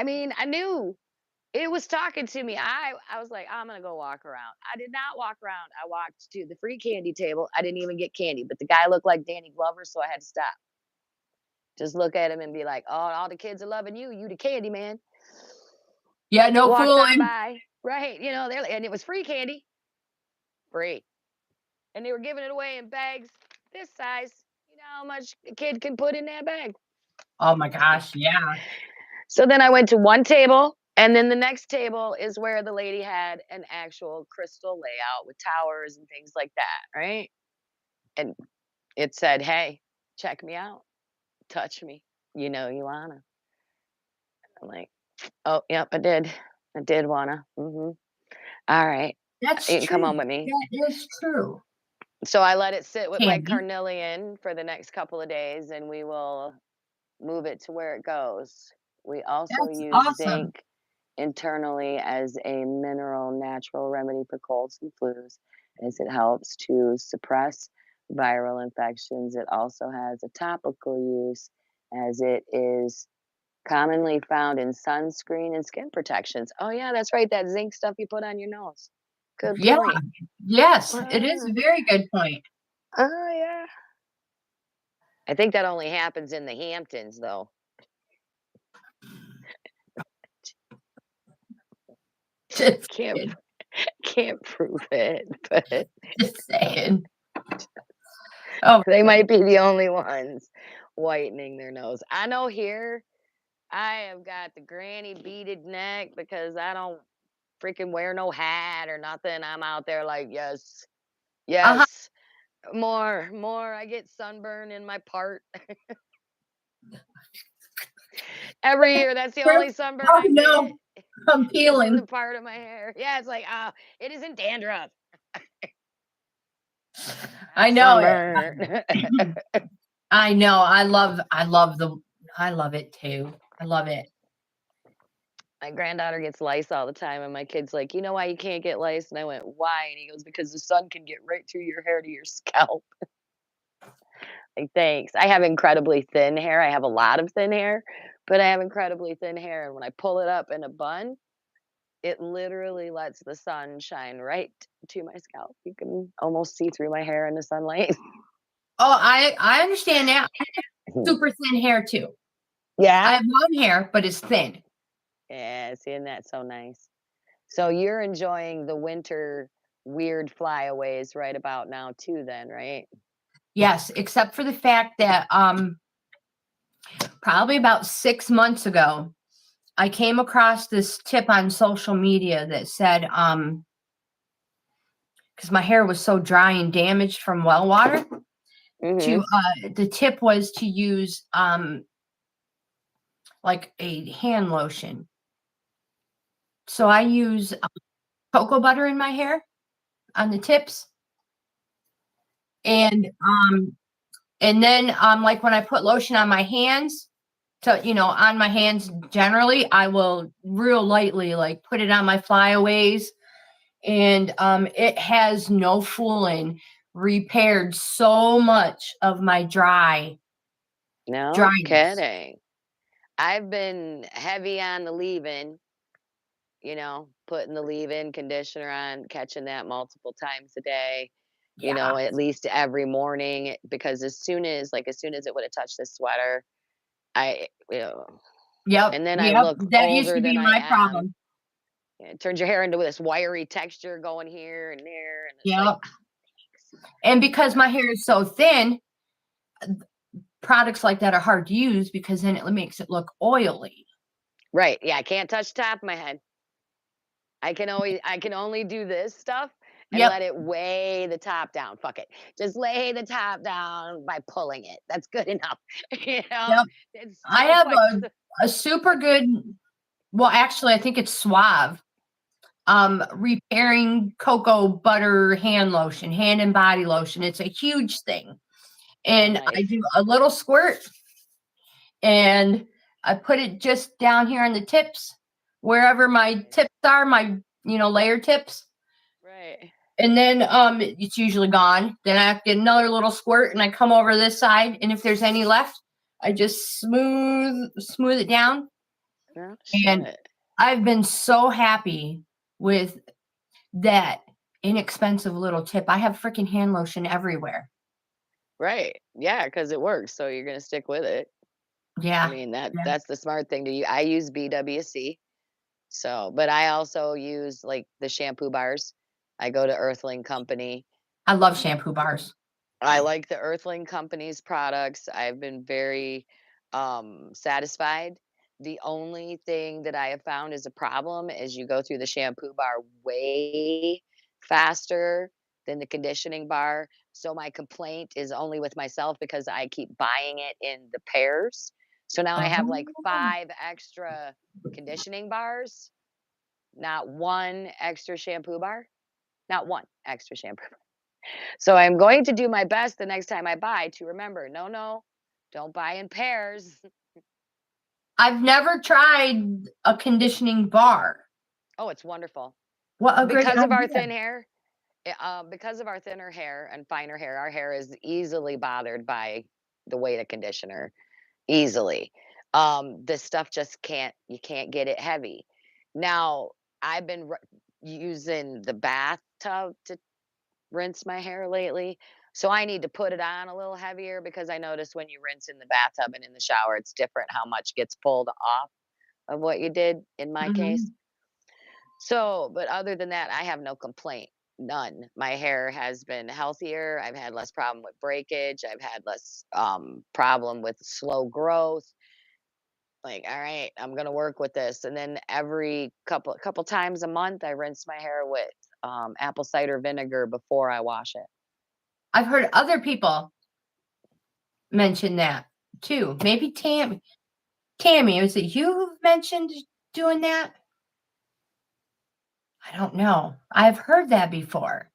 it was talking to me. I was like, I'm going to go walk around. I did not walk around. I walked to the free candy table. I didn't even get candy, but the guy looked like Danny Glover, so I had to stop. Just look at him and be like, oh, all the kids are loving you. You the candy man. Yeah, no fooling. By. Right. You know, and it was free candy. Free. And they were giving it away in bags this size. You know how much a kid can put in that bag? Oh my gosh, yeah. So then I went to one table, and then the next table is where the lady had an actual crystal layout with towers and things like that, right? And it said, hey, check me out. Touch me. You know you wanna. I'm like, oh, yep, I did. I did wanna. All right. That's You can come true. home with me. That is true. So I let it sit with my Candy. carnelian for the next couple of days, and we will move it to where it goes. We also That's use awesome. zinc internally as a mineral natural remedy for colds and flus, as it helps to suppress viral infections. It also has a topical use, as it is commonly found in sunscreen and skin protections. Oh, yeah, that's right. That zinc stuff you put on your nose. Good Yeah. point. Yes, it is Ah, a very good point. oh, yeah. I think that only happens in the Hamptons, though. Just Can't saying. can't prove it, but Just saying. Oh, they might be the only ones whitening their nose. I know here I have got the granny beaded neck because I don't freaking wear no hat or nothing. I'm out there like, yes, uh-huh. yes, more. I get sunburn in my part every year. That's the only sunburn Oh, I get. no. I'm Is in the peeling. part of my hair. Yeah, it's like, it isn't dandruff. I I'm know sunburned. it. I love it too. I love it. My granddaughter gets lice all the time, and my kid's like, "You know why you can't get lice?" And I went, "Why?" And he goes, "Because the sun can get right through your hair to your scalp." Like, thanks. I have incredibly thin hair. I have a lot of thin hair, but I have incredibly thin hair. And when I pull it up in a bun, it literally lets the sun shine right to my scalp. You can almost see through my hair in the sunlight. Oh, I understand that. I have super thin hair too. I Yeah. have long hair, but it's thin. Yeah. Isn't that so nice? So you're enjoying the winter weird flyaways right about now too, then, right? Yes, except for the fact that probably about 6 months ago, I came across this tip on social media that said because my hair was so dry and damaged from well water, to Mhm. the tip was to use like a hand lotion. So I use cocoa butter in my hair on the tips, and then like when I put lotion on my hands, to on my hands generally, I will real lightly like put it on my flyaways, and it has no fooling repaired so much of my No dryness. kidding. I've been heavy on the leave-in, putting the leave-in conditioner on, catching that multiple times a day, Yeah. at least every morning, because as soon as it would have touched the sweater, I you know, Yep. and then I Yep. look That used older to than be I my am. problem. It turns your hair into this wiry texture going here and there, and it's like, Yep. And because but my hair is so thin, products like that are hard to use because then it makes it look oily. right, yeah, I can't touch the top of my head. I can only do this stuff and Yep. let it weigh the top down. Fuck it. Just lay the top down by pulling it. That's good enough. You know, Yep. it's I so have quick. a super good, well, actually, I think it's Suave, repairing cocoa butter hand lotion, hand and body lotion. It's a huge thing. Oh, And I nice. do a little squirt and I put it just down here on the tips, wherever my Right. tips are, my, layer tips. Right. And then it's usually gone. Then I have to get another little squirt and I come over this side. And if there's any left, I just smooth it down. No And shit. I've been so happy with that inexpensive little tip. I have freaking hand lotion everywhere. Right. Yeah, because it works. So you're gonna stick with it. I Yeah. mean, that Yeah. that's the smart thing to use. I use BWC. So, but I also use like the shampoo bars. I go to Earthling Company. I love shampoo bars. I like the Earthling Company's products. I've been very satisfied. The only thing that I have found is a problem is you go through the shampoo bar way faster than the conditioning bar. So my complaint is only with myself because I keep buying it in the pairs. So now I have like Oh, 5 extra conditioning bars, not 1 extra shampoo bar. not one extra shampoo. So I'm going to do my best the next time I buy to remember, no, don't buy in pairs. I've never tried a conditioning bar. Oh, it's wonderful. What a great Because of our idea. thin hair, because of our thinner hair and finer hair, our hair is easily bothered by the weight of conditioner, easily. This stuff just you can't get it heavy. Now, I've been using the bathtub to rinse my hair lately. So I need to put it on a little heavier because I noticed when you rinse in the bathtub and in the shower, it's different how much gets pulled off of what you did in my case. Mhm. So, but other than that, I have no complaint. None. My hair has been healthier. I've had less problem with breakage. I've had less problem with slow growth. Like, all right, I'm gonna work with this. And then every couple times a month, I rinse my hair with apple cider vinegar before I wash it. I've heard other people mention that too. Maybe Tammy, was it you who mentioned doing that? I don't know. I've heard that before.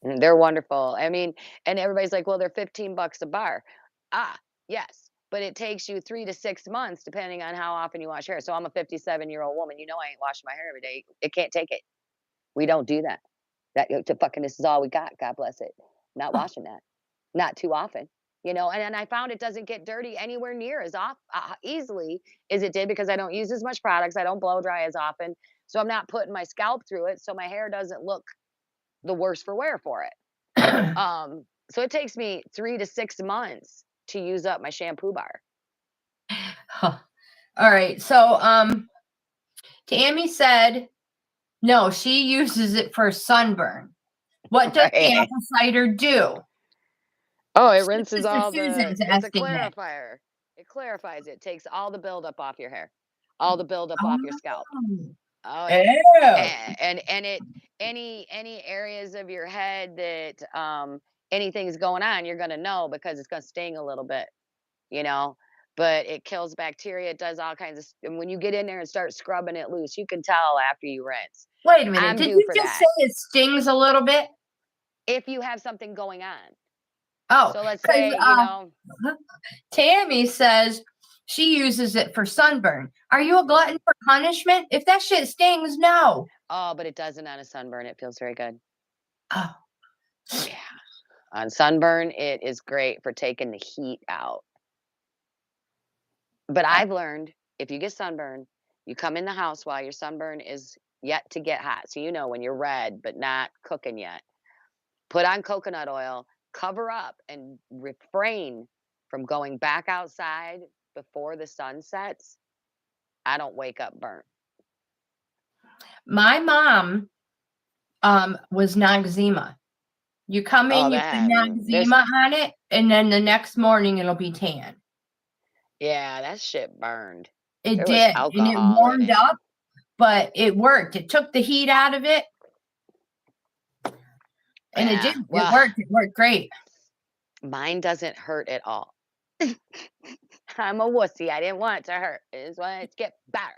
They're wonderful. I mean, and everybody's like, well, they're 15 bucks a bar. Ah, yes. But it takes you 3 to 6 months, depending on how often you wash your hair. So I'm a 57-year-old woman. You know, I ain't washing my hair every day. It can't take it. We don't do that. To fucking, this is all we got. God bless it. Not Oh, washing that. Not too often. You know, and I found it doesn't get dirty anywhere near as easily as it did because I don't use as much products. I don't blow dry as often. So I'm not putting my scalp through it. So my hair doesn't look the worse for wear for it. So it takes me 3 to 6 months to use up my shampoo bar. huh. All right. So Tammy said no, she uses it for sunburn. What does the Right. apple cider do? Oh, it rinses Sister all Susan's it's a asking that. clarifier. It clarifies it, takes all the buildup off your hair, all the buildup off your scalp. Oh. Oh yeah. Oh. And it any areas of your head that anything's going on, you're gonna know because it's gonna sting a little bit, you know. But it kills bacteria, it does all kinds of and when you get in there and start scrubbing it loose, you can tell after you rinse. Wait a minute. I'm Did due you for just say that. it stings a little bit? If you have something going on. Oh, So let's because say, you know, Tammy says she uses it for sunburn. Are you a glutton mhm. for punishment? If that shit stings, no. Oh, but it doesn't on a sunburn. It feels very good. Oh, Yeah. On sunburn, it is great for taking the heat out. But okay. I've learned if you get sunburn, you come in the house while your sunburn is yet to get hot. So you know when you're red but not cooking yet. Put on coconut oil, cover up, and refrain from going back outside before the sun sets. I don't wake up burnt. My mom was Noxzema. You come in, Oh, you put that there's Noxzema on it, and then the next morning it'll be tan. yeah, that shit burned. It There was did, and it alcohol in warmed it. up, but it worked. It took the heat out of it, and it Yeah. did. It Well, worked. It worked great. mine doesn't hurt at all. I'm a wussy. I didn't want it to hurt. I just wanted it to get better.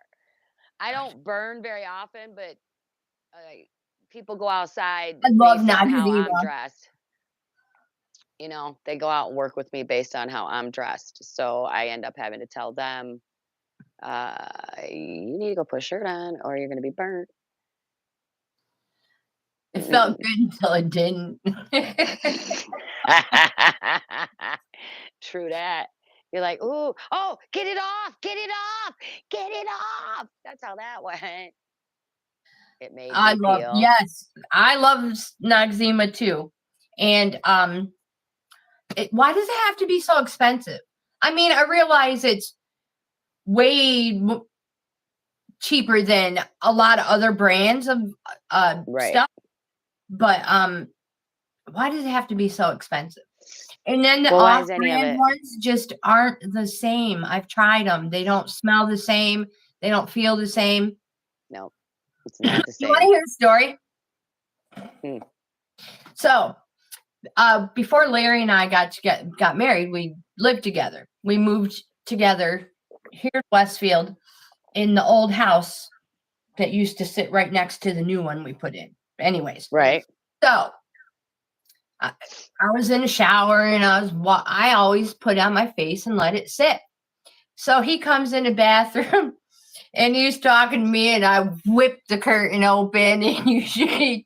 I don't burn very often, but uh, people go outside I love based on how I'm Noxzema. dressed. You know, they go out and work with me based on how I'm dressed. So I end up having to tell them, you need to go put a shirt on or you're going to be burnt. It felt good until it didn't. True that. You're like, ooh, oh, get it off, get it off, get it off. That's how that went. It made me feel. Yes, I love Noxzema too. And why does it have to be so expensive? I mean, I realize it's way cheaper than a lot of other brands of Right. stuff, but why does it have to be so expensive? And then the Well, why is any of off-brand it? ones just aren't the same. I've tried them. They don't smell the same. They don't feel the same. No, it's not the You want to same. hear a story? Hmm. So, before Larry and I got married, we lived together. We moved together here in Westfield in the old house that used to sit right next to the new one we put in. Anyways, Right. so I was in a shower and I always put on my face and let it sit. So he comes in the bathroom and he's talking to me, and I whipped the curtain open, and you should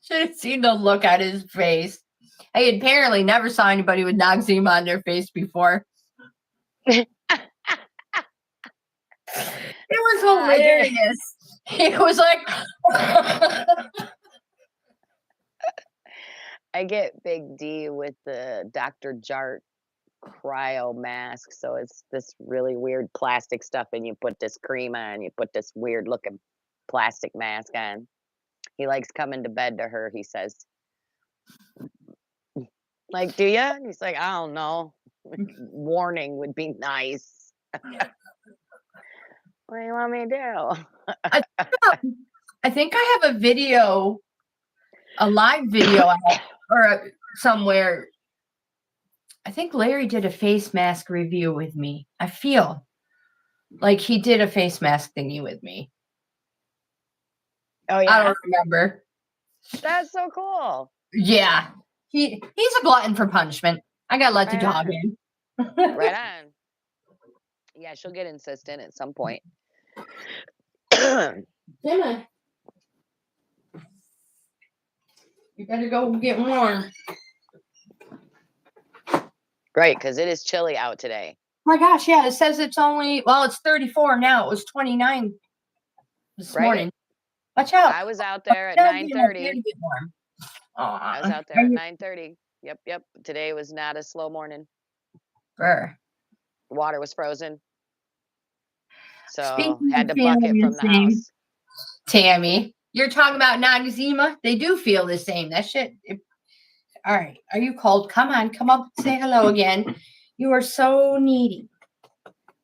have seen the look on his face. I had apparently never saw anybody with noxema on their face before. It was hilarious. It was like I get Big D with the Dr. Jart cryo mask. So it's this really weird plastic stuff, and you put this cream on, you put this weird looking plastic mask on. He likes coming to bed to her, he says. Like, do ya? He's like, I don't know. Warning would be nice. What do you want me to do? I think I have a video, a live video or somewhere. I think Larry did a face mask review with me. I feel like he did a face mask thingy with me. Oh, yeah? I don't remember. That's so cool. Yeah. He's a glutton for punishment. I gotta let the dog in. Right on. Yeah, she'll get insistent at some point. Jenna, you better go get warm. Right, because it is chilly out today. Oh my gosh, yeah, it says it's only, well, it's 34 now. It was 29 this morning. Watch out. I was out there at 9:30. I was out there at 9:30. Yep. Today was not a slow morning. Sure. The water was frozen. So Speaking had of to bucket from the house. Tammy, you're talking about noxema. They do feel the same. That shit. All right. Are you cold? Come on. Come up and say hello again. You are so needy.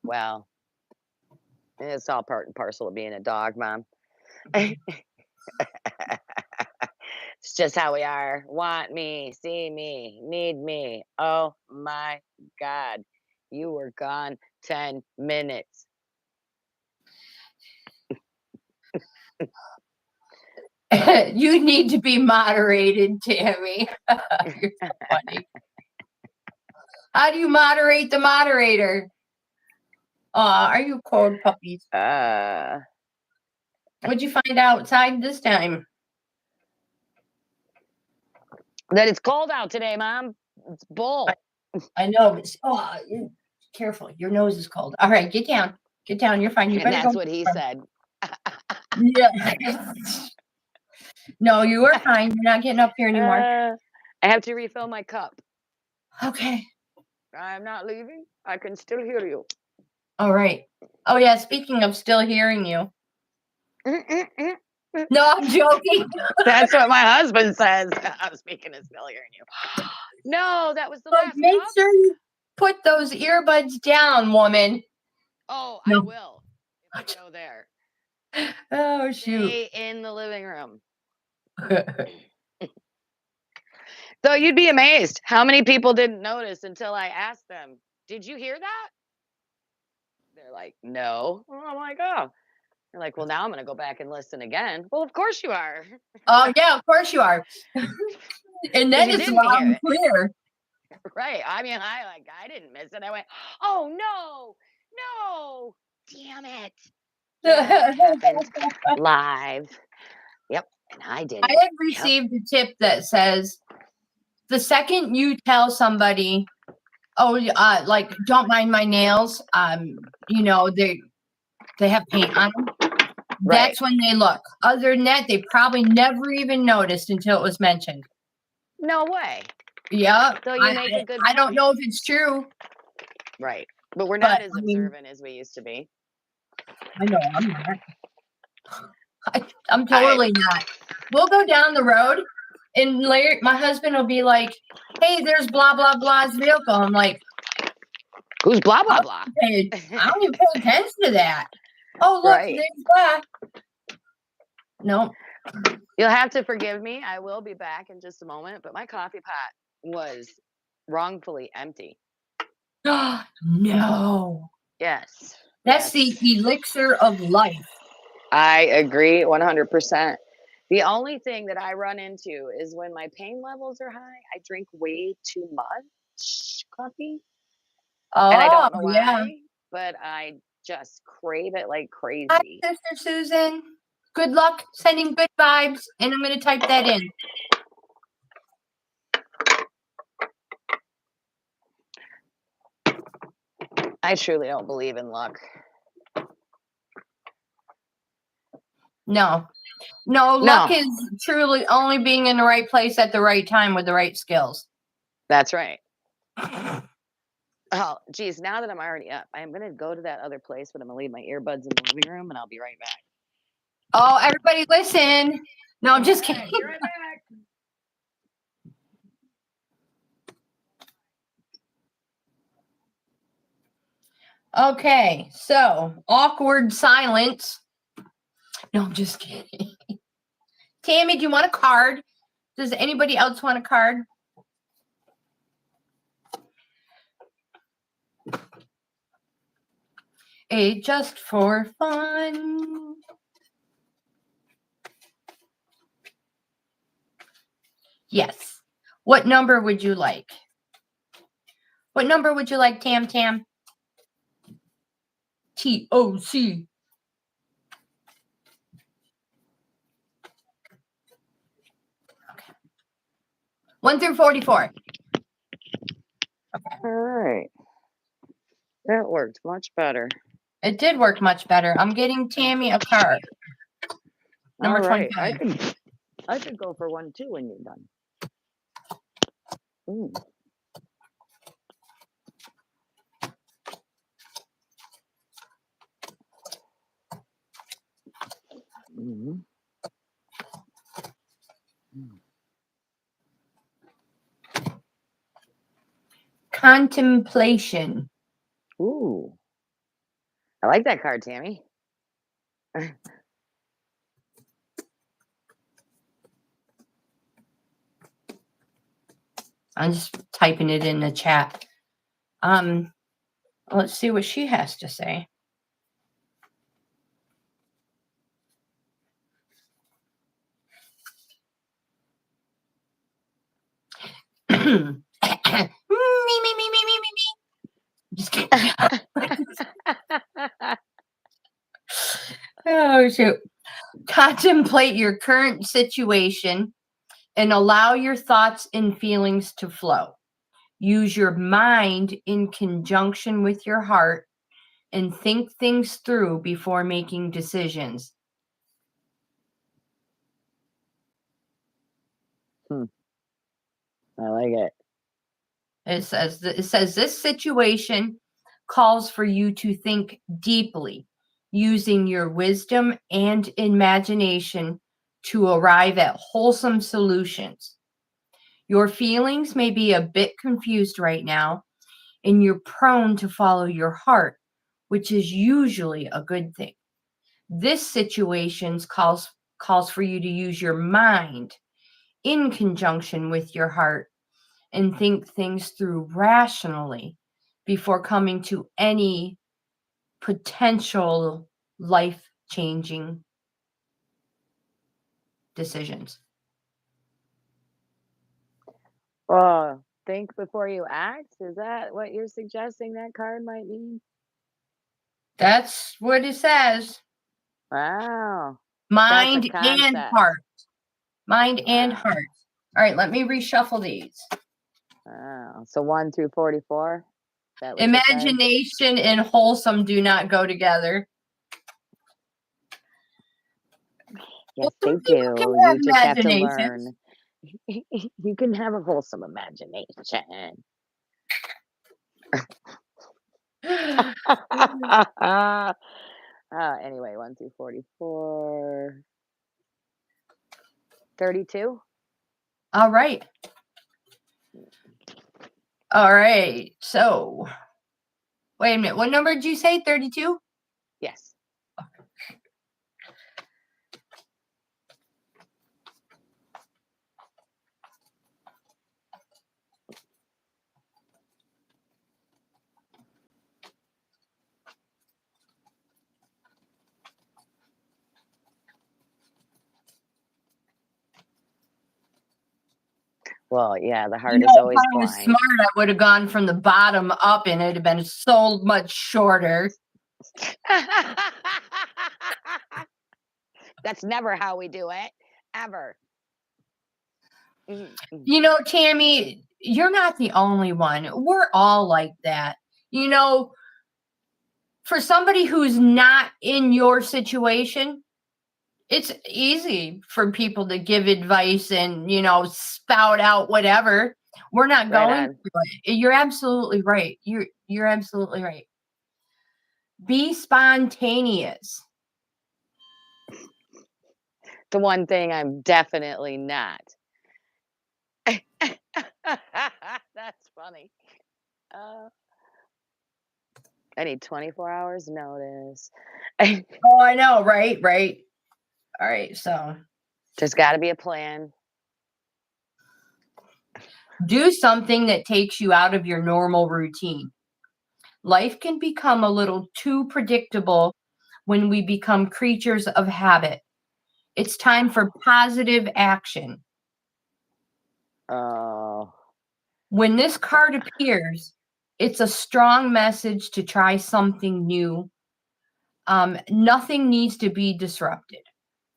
Well, it's all part and parcel of being a dog, Mom. It's just how we are. Want me, see me, need me. Oh my God. You were gone 10 minutes. You need to be moderated, Tammy. You're so funny. How do you moderate the moderator? Are you cold, puppies? What'd you find outside this time? That it's cold out today, Mom. It's bull. I know, but careful. Your nose is cold. All right, get down. Get down. You're fine. You better That's what he said. Yeah. No, you are fine. You're not getting up here anymore. I have to refill my cup. Okay. I'm not leaving. I can still hear you. All right. Oh, yeah. Speaking of still hearing you. No, I'm joking. That's what my husband says. I'm speaking of still hearing you. No, that was the last Make cup? sure you put those earbuds down, woman. Oh, No. I will. If I go there. Oh, shoot. Stay in the living room. So you'd be amazed how many people didn't notice until I asked them, did you hear that? They're like, no. Well, I'm like, oh. They're like, well, now I'm going to go back and listen again. Well, of course you are. Oh, yeah, of course you are. And then it's loud and clear. Right. I mean, I didn't miss it. I went, oh, no, damn it. That happened live. Yep. And I did. I have received a tip that says the second you tell somebody, oh, like, don't mind my nails, you know, they have paint on them. Right. That's when they look. Other than that, they probably never even noticed until it was mentioned. No way. Yeah. So you make a good I don't point. know if it's true. Right. But we're not as observant as we used to be. I know I'm not. I'm totally not. We'll go down the road and Larry, my husband will be like, hey, there's blah, blah, blah's vehicle. I'm like, who's blah, blah, blah? I don't even pay attention to that. Oh, look, Right. there's blah. No. You'll have to forgive me. I will be back in just a moment, but my coffee pot was wrongfully empty. No. Yes. That's the elixir of life. I agree 100%. The only thing that I run into is when my pain levels are high, I drink way too much coffee, and I Oh, don't know yeah. why, but I just crave it like Hi, crazy. Sister Susan. Good luck sending good vibes, and I'm going to type that in. I truly don't believe in luck. No. No, luck No, is truly only being in the right place at the right time with the right skills. that's right. Oh, geez, now that I'm already up, I'm gonna go to that other place, but I'm gonna leave my earbuds in the living room, and I'll be right back. Oh, everybody listen. No, I'm just kidding. Be right back. Okay, so awkward silence. No, I'm just kidding. Tammy, do you want a card? Does anybody else want a card? Just for fun. Yes. What number would you like? What number would you like, Tam Tam? TOC. Okay. 1 through 44. All right. That worked much better. It did work much better. I'm getting Tammy a card. Number All right. 25. I could go for one too when you're done. Mm. Mhm. Mm. Contemplation. Ooh, I like that card, Tammy. I'm just typing it in the chat. Let's see what she has to say. Me. Just kidding. Oh, shoot. Contemplate your current situation and allow your thoughts and feelings to flow. Use your mind in conjunction with your heart and think things through before making decisions. I like it. It says this situation calls for you to think deeply, using your wisdom and imagination to arrive at wholesome solutions. Your feelings may be a bit confused right now, and you're prone to follow your heart, which is usually a good thing. This situation calls for you to use your mind in conjunction with your heart and think things through rationally before coming to any potential life-changing decisions. Oh, think before you act? Is that what you're suggesting that card might mean? That's what it says. Wow. That's a Mind and concept. heart. Mind and Wow. heart. All right, let me reshuffle these. Wow. So 1 through 44? Is that what you said? Imagination and wholesome do not go together. Yes, Some they people can do. have You just have to imaginations. learn. You can have a wholesome imagination. Anyway, 1 through 44. 32? All right. All right. So, wait a minute. What number did you say? 32? Yes. Well, yeah, the You heart know, is if always I was blind. smart, I would have gone from the bottom up and it'd have been so much shorter. That's never how we do it, ever. You know, Tammy, you're not the only one. We're all like that. You know, for somebody who's not in your situation, it's easy for people to give advice and, you know, spout out whatever. We're not Right going on. to it. You're absolutely right. You're absolutely right. Be spontaneous. The one thing I'm definitely not. That's funny. Uh, I need 24 hours notice. Oh, I know, right? Right. All right. So There's got to be a plan. do something that takes you out of your normal routine. Life can become a little too predictable when we become creatures of habit. It's time for positive action. Oh, When this card appears, it's a strong message to try something new. Nothing needs to be disrupted.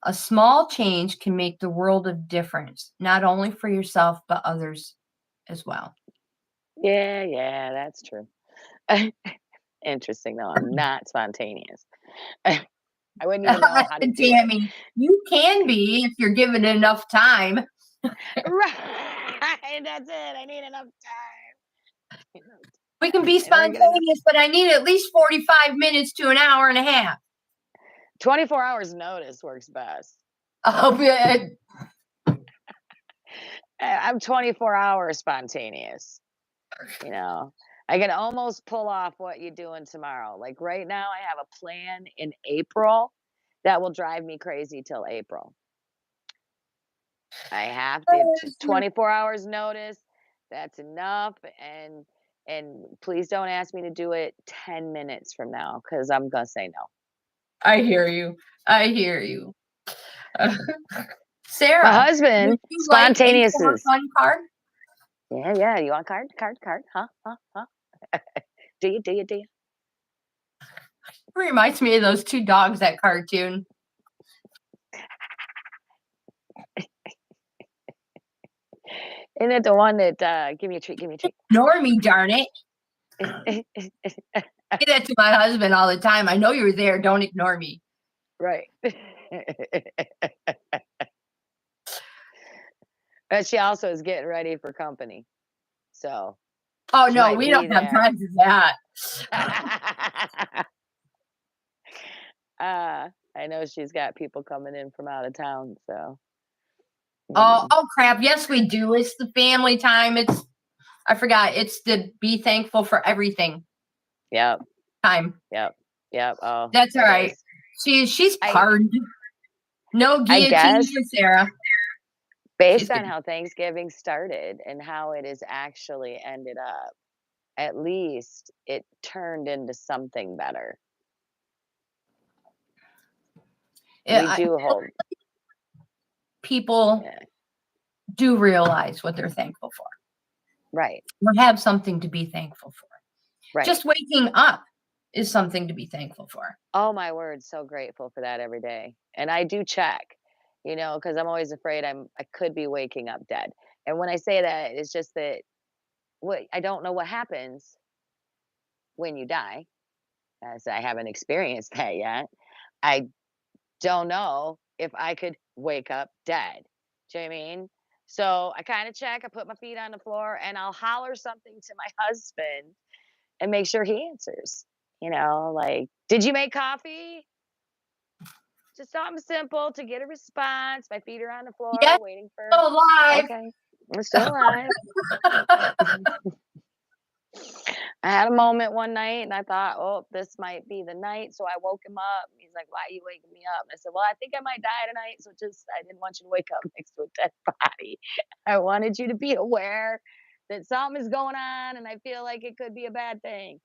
A small change can make the world of difference, not only for yourself, but others as well. yeah, that's true. Interesting, though. I'm not spontaneous. I wouldn't even know how to do it. Tammy, you can be if you're given enough time. Right. That's it. I need enough time. We can be I never get enough. spontaneous, but I need at least 45 minutes to an hour and a half. 24 hours notice works best. Oh, yeah. I'm 24 hours spontaneous. You know, I can almost pull off what you're doing tomorrow. Like right now, I have a plan in April that will drive me crazy till April. I have to 24 hours notice. That's enough. And please don't ask me to do it 10 minutes from now because I'm gonna say no. I hear you. I hear you. My Sarah, would husband, you like a spontaneous more is, fun card? yeah. You want card? Huh? Do you? It reminds me of those two dogs, that cartoon. Isn't it the one that give me a treat, give me a treat? Ignore me, darn it. I say that to my husband all the time. I know you're there. Don't ignore me. Right. But she also is getting ready for company. So Oh, she no, might we be don't have there. time for that. I know she's got people coming in from out of town, so Oh, crap. Yes, we do. It's the family time. I forgot. It's the be thankful for everything yep, time. yep, yep. Oh, That's all it right. is. She's I pardoned. No I guillotine guess for Sarah. She's based good. on how Thanksgiving started and how it has actually ended up, at least it turned into something better. We Yeah, do hold, people yeah, do realize what they're thankful for right, or have something to be thankful for. right. Just waking up is something to be thankful for. Oh my word, so grateful for that every day. And I do check, because I'm always afraid I could be waking up dead. And when I say that, it's just that I don't know what happens when you die, as I haven't experienced that yet. I don't know if I could wake up dead. Do you know what I mean? So I kind of check, I put my feet on the floor and I'll holler something to my husband and make sure he answers. Like, did you make coffee? Just something simple to get a response. My feet are on the Yes, floor waiting for, still alive. okay, I'm still alive. I had a moment one night and I thought, oh, this might be the night. So I woke him up. He's like, why are you waking me up? And I said, well, I think I might die tonight. So I didn't want you to wake up next to a dead body. I wanted you to be aware that something is going on and I feel like it could be a bad thing.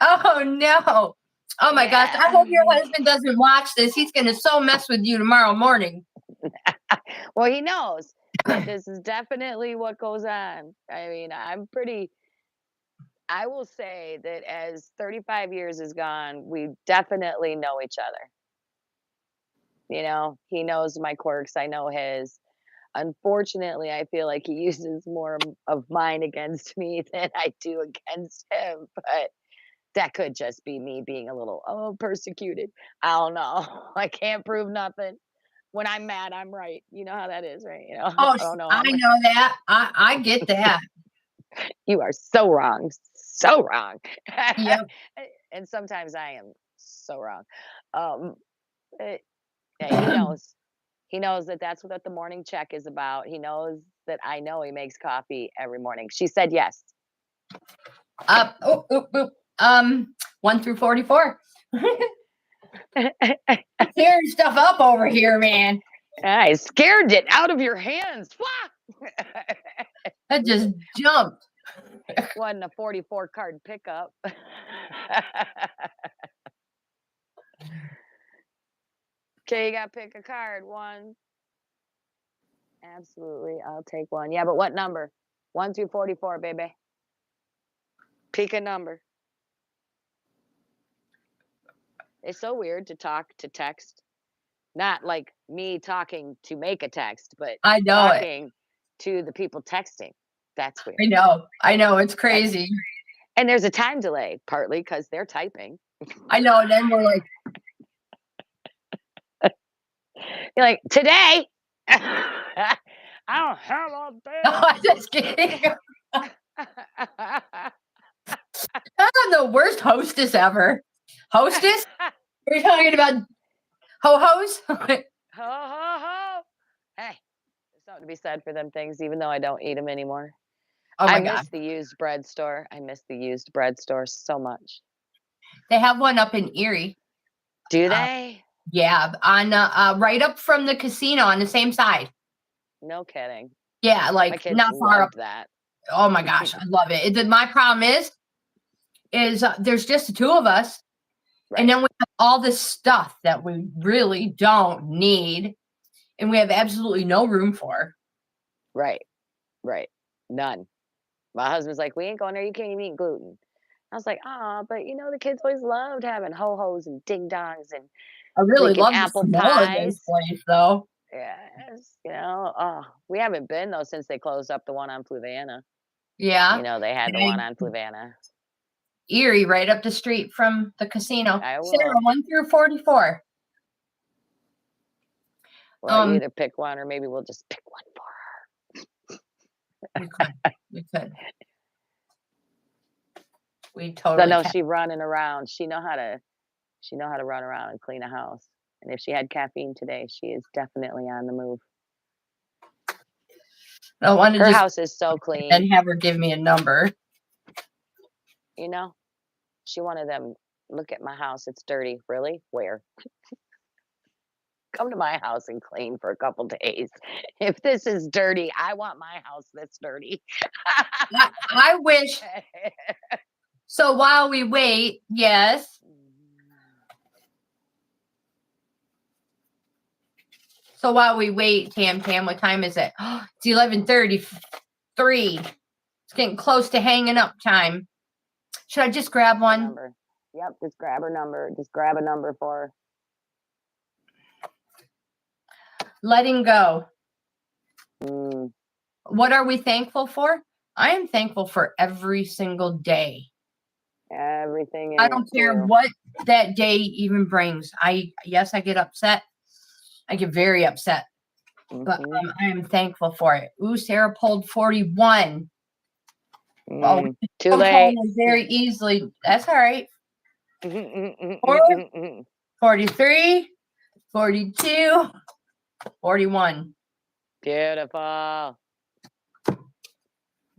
Oh, no. Oh, my gosh. I Yeah. hope your husband doesn't watch this. He's going to so mess with you tomorrow morning. Well, he knows but this is definitely what goes on. I mean, I will say that as 35 years has gone, we definitely know each other. You know, he knows my quirks, I know his. Unfortunately, I feel like he uses more of mine against me than I do against him, but that could just be me being a little, oh, persecuted. I don't know. I can't prove nothing. When I'm mad, I'm right. You know how that is, right? You know, Oh, I don't know. I know that. I get that. You are so wrong. So wrong. Yep. And sometimes I am so wrong. Um, eh, yeah, he knows. He knows that that's what the morning check is about. He knows that I know he makes coffee every morning. She said yes. Oh. 1 through 44. Tearing stuff up over here, man. I scared it out of your hands. Wah! That just jumped. Wasn't a 44 card pickup. Okay, you got to pick a card. One. Absolutely. I'll take one. Yeah, but what number? 1 through 44, baby. Pick a number. It's so weird to talk to text. Not like me talking to make a text, but I know it. talking to the people texting. That's weird. I know. It's crazy. And there's a time delay, partly because they're typing. I know. And then we're like, You're like, today, I don't have all day. no, I'm just kidding. I'm the worst hostess ever. Hostess? Are you talking about ho-hos? Ho, ho, ho. Hey, there's something to be said for them things, even though I don't eat them anymore. Oh my I God. miss the used bread store. I miss the used bread store so much. They have one up in Erie. Do they? Yeah, on right up from the casino on the same side. No kidding. Yeah, My like kids not far up. love that. Oh my gosh, I love it. My problem is there's just the two of us, Right. and then we have all this stuff that we really don't need, and we have absolutely no room for. Right. Right. None. My husband's like, we ain't going there. You can't even eat gluten. I was like, ah, but you know, the kids always loved having ho-hos and ding-dongs and I really freaking love the apple smell of this pies. place, though. Yes, you know, oh, we haven't been though since they closed up the one on Fluvanna. Yeah, You know, they had the one on Fluvanna. Erie, right up the street from the casino. I Sarah, will. 1 through 44. Well, you either pick one or maybe we'll just pick one for her. We could. We So totally no, can. she running around. She know how to run around and clean a house. And if she had caffeine today, she is definitely on the move. I want to Her just house is so clean. and have her give me a number. You know, she wanted them. Look at my house. It's dirty. Really? Where? Come to my house and clean for a couple days. If this is dirty, I want my house this dirty. I wish. So while we wait, yes. So while we wait, Tam, what time is it? It's 11:33. It's getting close to hanging up time. Should I just grab one? Number. Yep, just grab her number. Just grab a number for her. Letting go. Mm. What are we thankful for? I am thankful for every single day. Everything. I don't care what that day even brings. I get upset. I get very upset. But I am thankful for it. Ooh, Sarah pulled 41. Oh, too late. Very easily. That's all right. 43, 42, 41. Beautiful.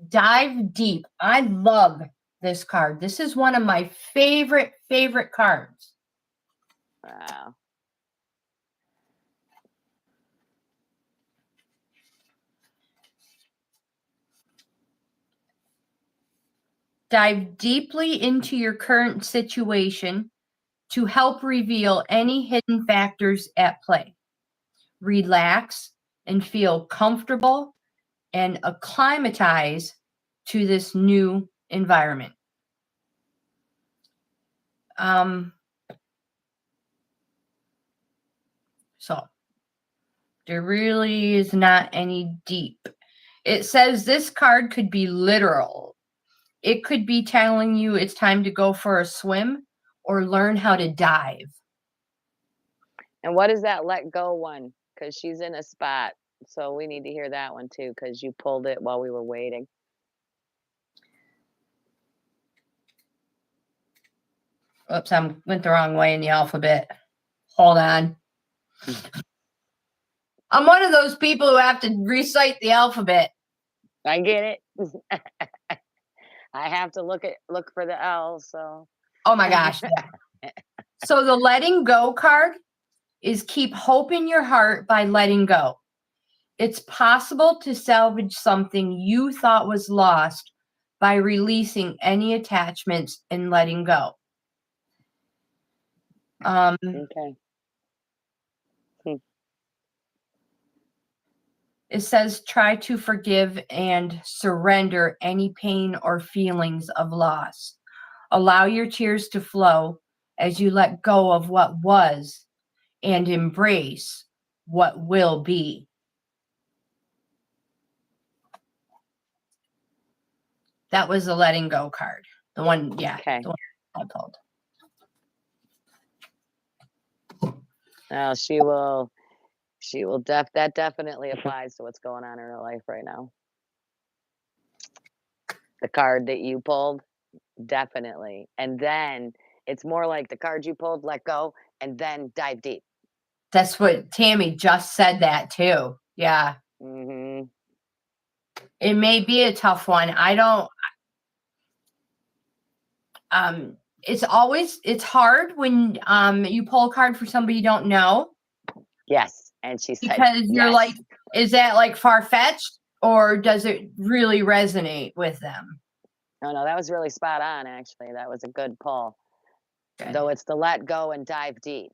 Dive deep. I love this card. This is one of my favorite cards. Wow. Dive deeply into your current situation to help reveal any hidden factors at play. Relax and feel comfortable and acclimatize to this new environment. So there really is not any deep. It says this card could be literal. It could be telling you it's time to go for a swim or learn how to dive. And what is that let go one? Because she's in a spot. So we need to hear that one too, because you pulled it while we were waiting. Oops, I went the wrong way in the alphabet. Hold on. I'm one of those people who have to recite the alphabet. I get it. I have to look for the L, so. Oh my gosh. Yeah. So the letting go card is keep hope in your heart by letting go. It's possible to salvage something you thought was lost by releasing any attachments and letting go. Okay. It says try to forgive and surrender any pain or feelings of loss. Allow your tears to flow as you let go of what was and embrace what will be. That was the letting go card. The one, yeah. Okay. The one I pulled. She will that definitely applies to what's going on in her life right now. The card that you pulled, definitely. And then it's more like the card you pulled, let go, and then dive deep. That's what Tammy just said that too. Yeah. Mm-hmm. It may be a tough one. I don't, it's hard when you pull a card for somebody you don't know. Yes. And she said, because you're yes. like, is that like far-fetched or does it really resonate with them? No, that was really spot on, actually. That was a good pull. Good. Though it's the let go and dive deep.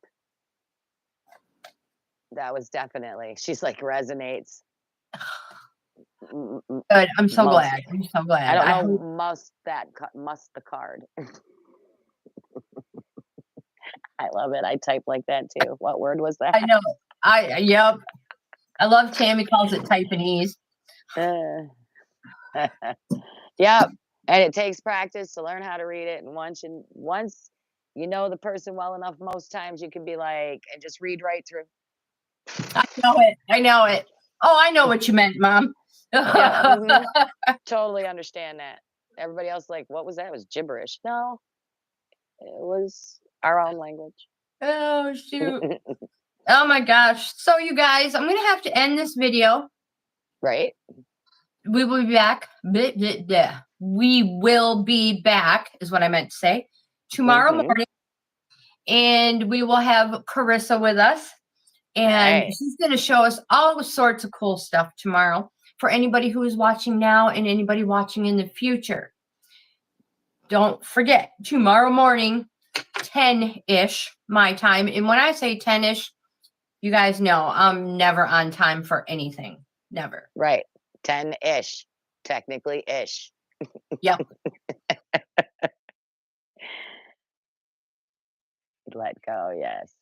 That was definitely, she's like, resonates. Good. I'm so glad. I'm so glad. I don't know, must the card. I love it. I type like that too. What word was that? I know. Yep. I love Tammy calls it Taiwanese. Yep. And it takes practice to learn how to read it. And once you know the person well enough, most times you can be like, and just read right through. I know it. Oh, I know what you meant, Mom. Yeah, totally understand that. Everybody else like, what was that? It was gibberish. No, it was our own language. Oh, shoot. Oh, my gosh. So, you guys, I'm going to have to end this video. Right. We will be back. We will be back, is what I meant to say, tomorrow morning. And we will have Carissa with us. And she's going to show us all sorts of cool stuff tomorrow for anybody who is watching now and anybody watching in the future. Don't forget, tomorrow morning, 10-ish my time. And when I say 10-ish, you guys know I'm never on time for anything. Never. Right. 10-ish. Technically ish. Yep. Let go, yes.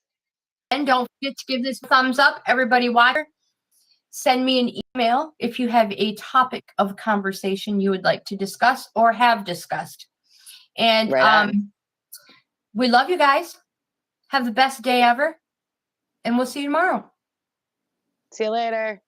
And don't forget to give this a thumbs up. Everybody watch. Send me an email if you have a topic of conversation you would like to discuss or have discussed. And we love you guys. Have the best day ever. And we'll see you tomorrow. See you later.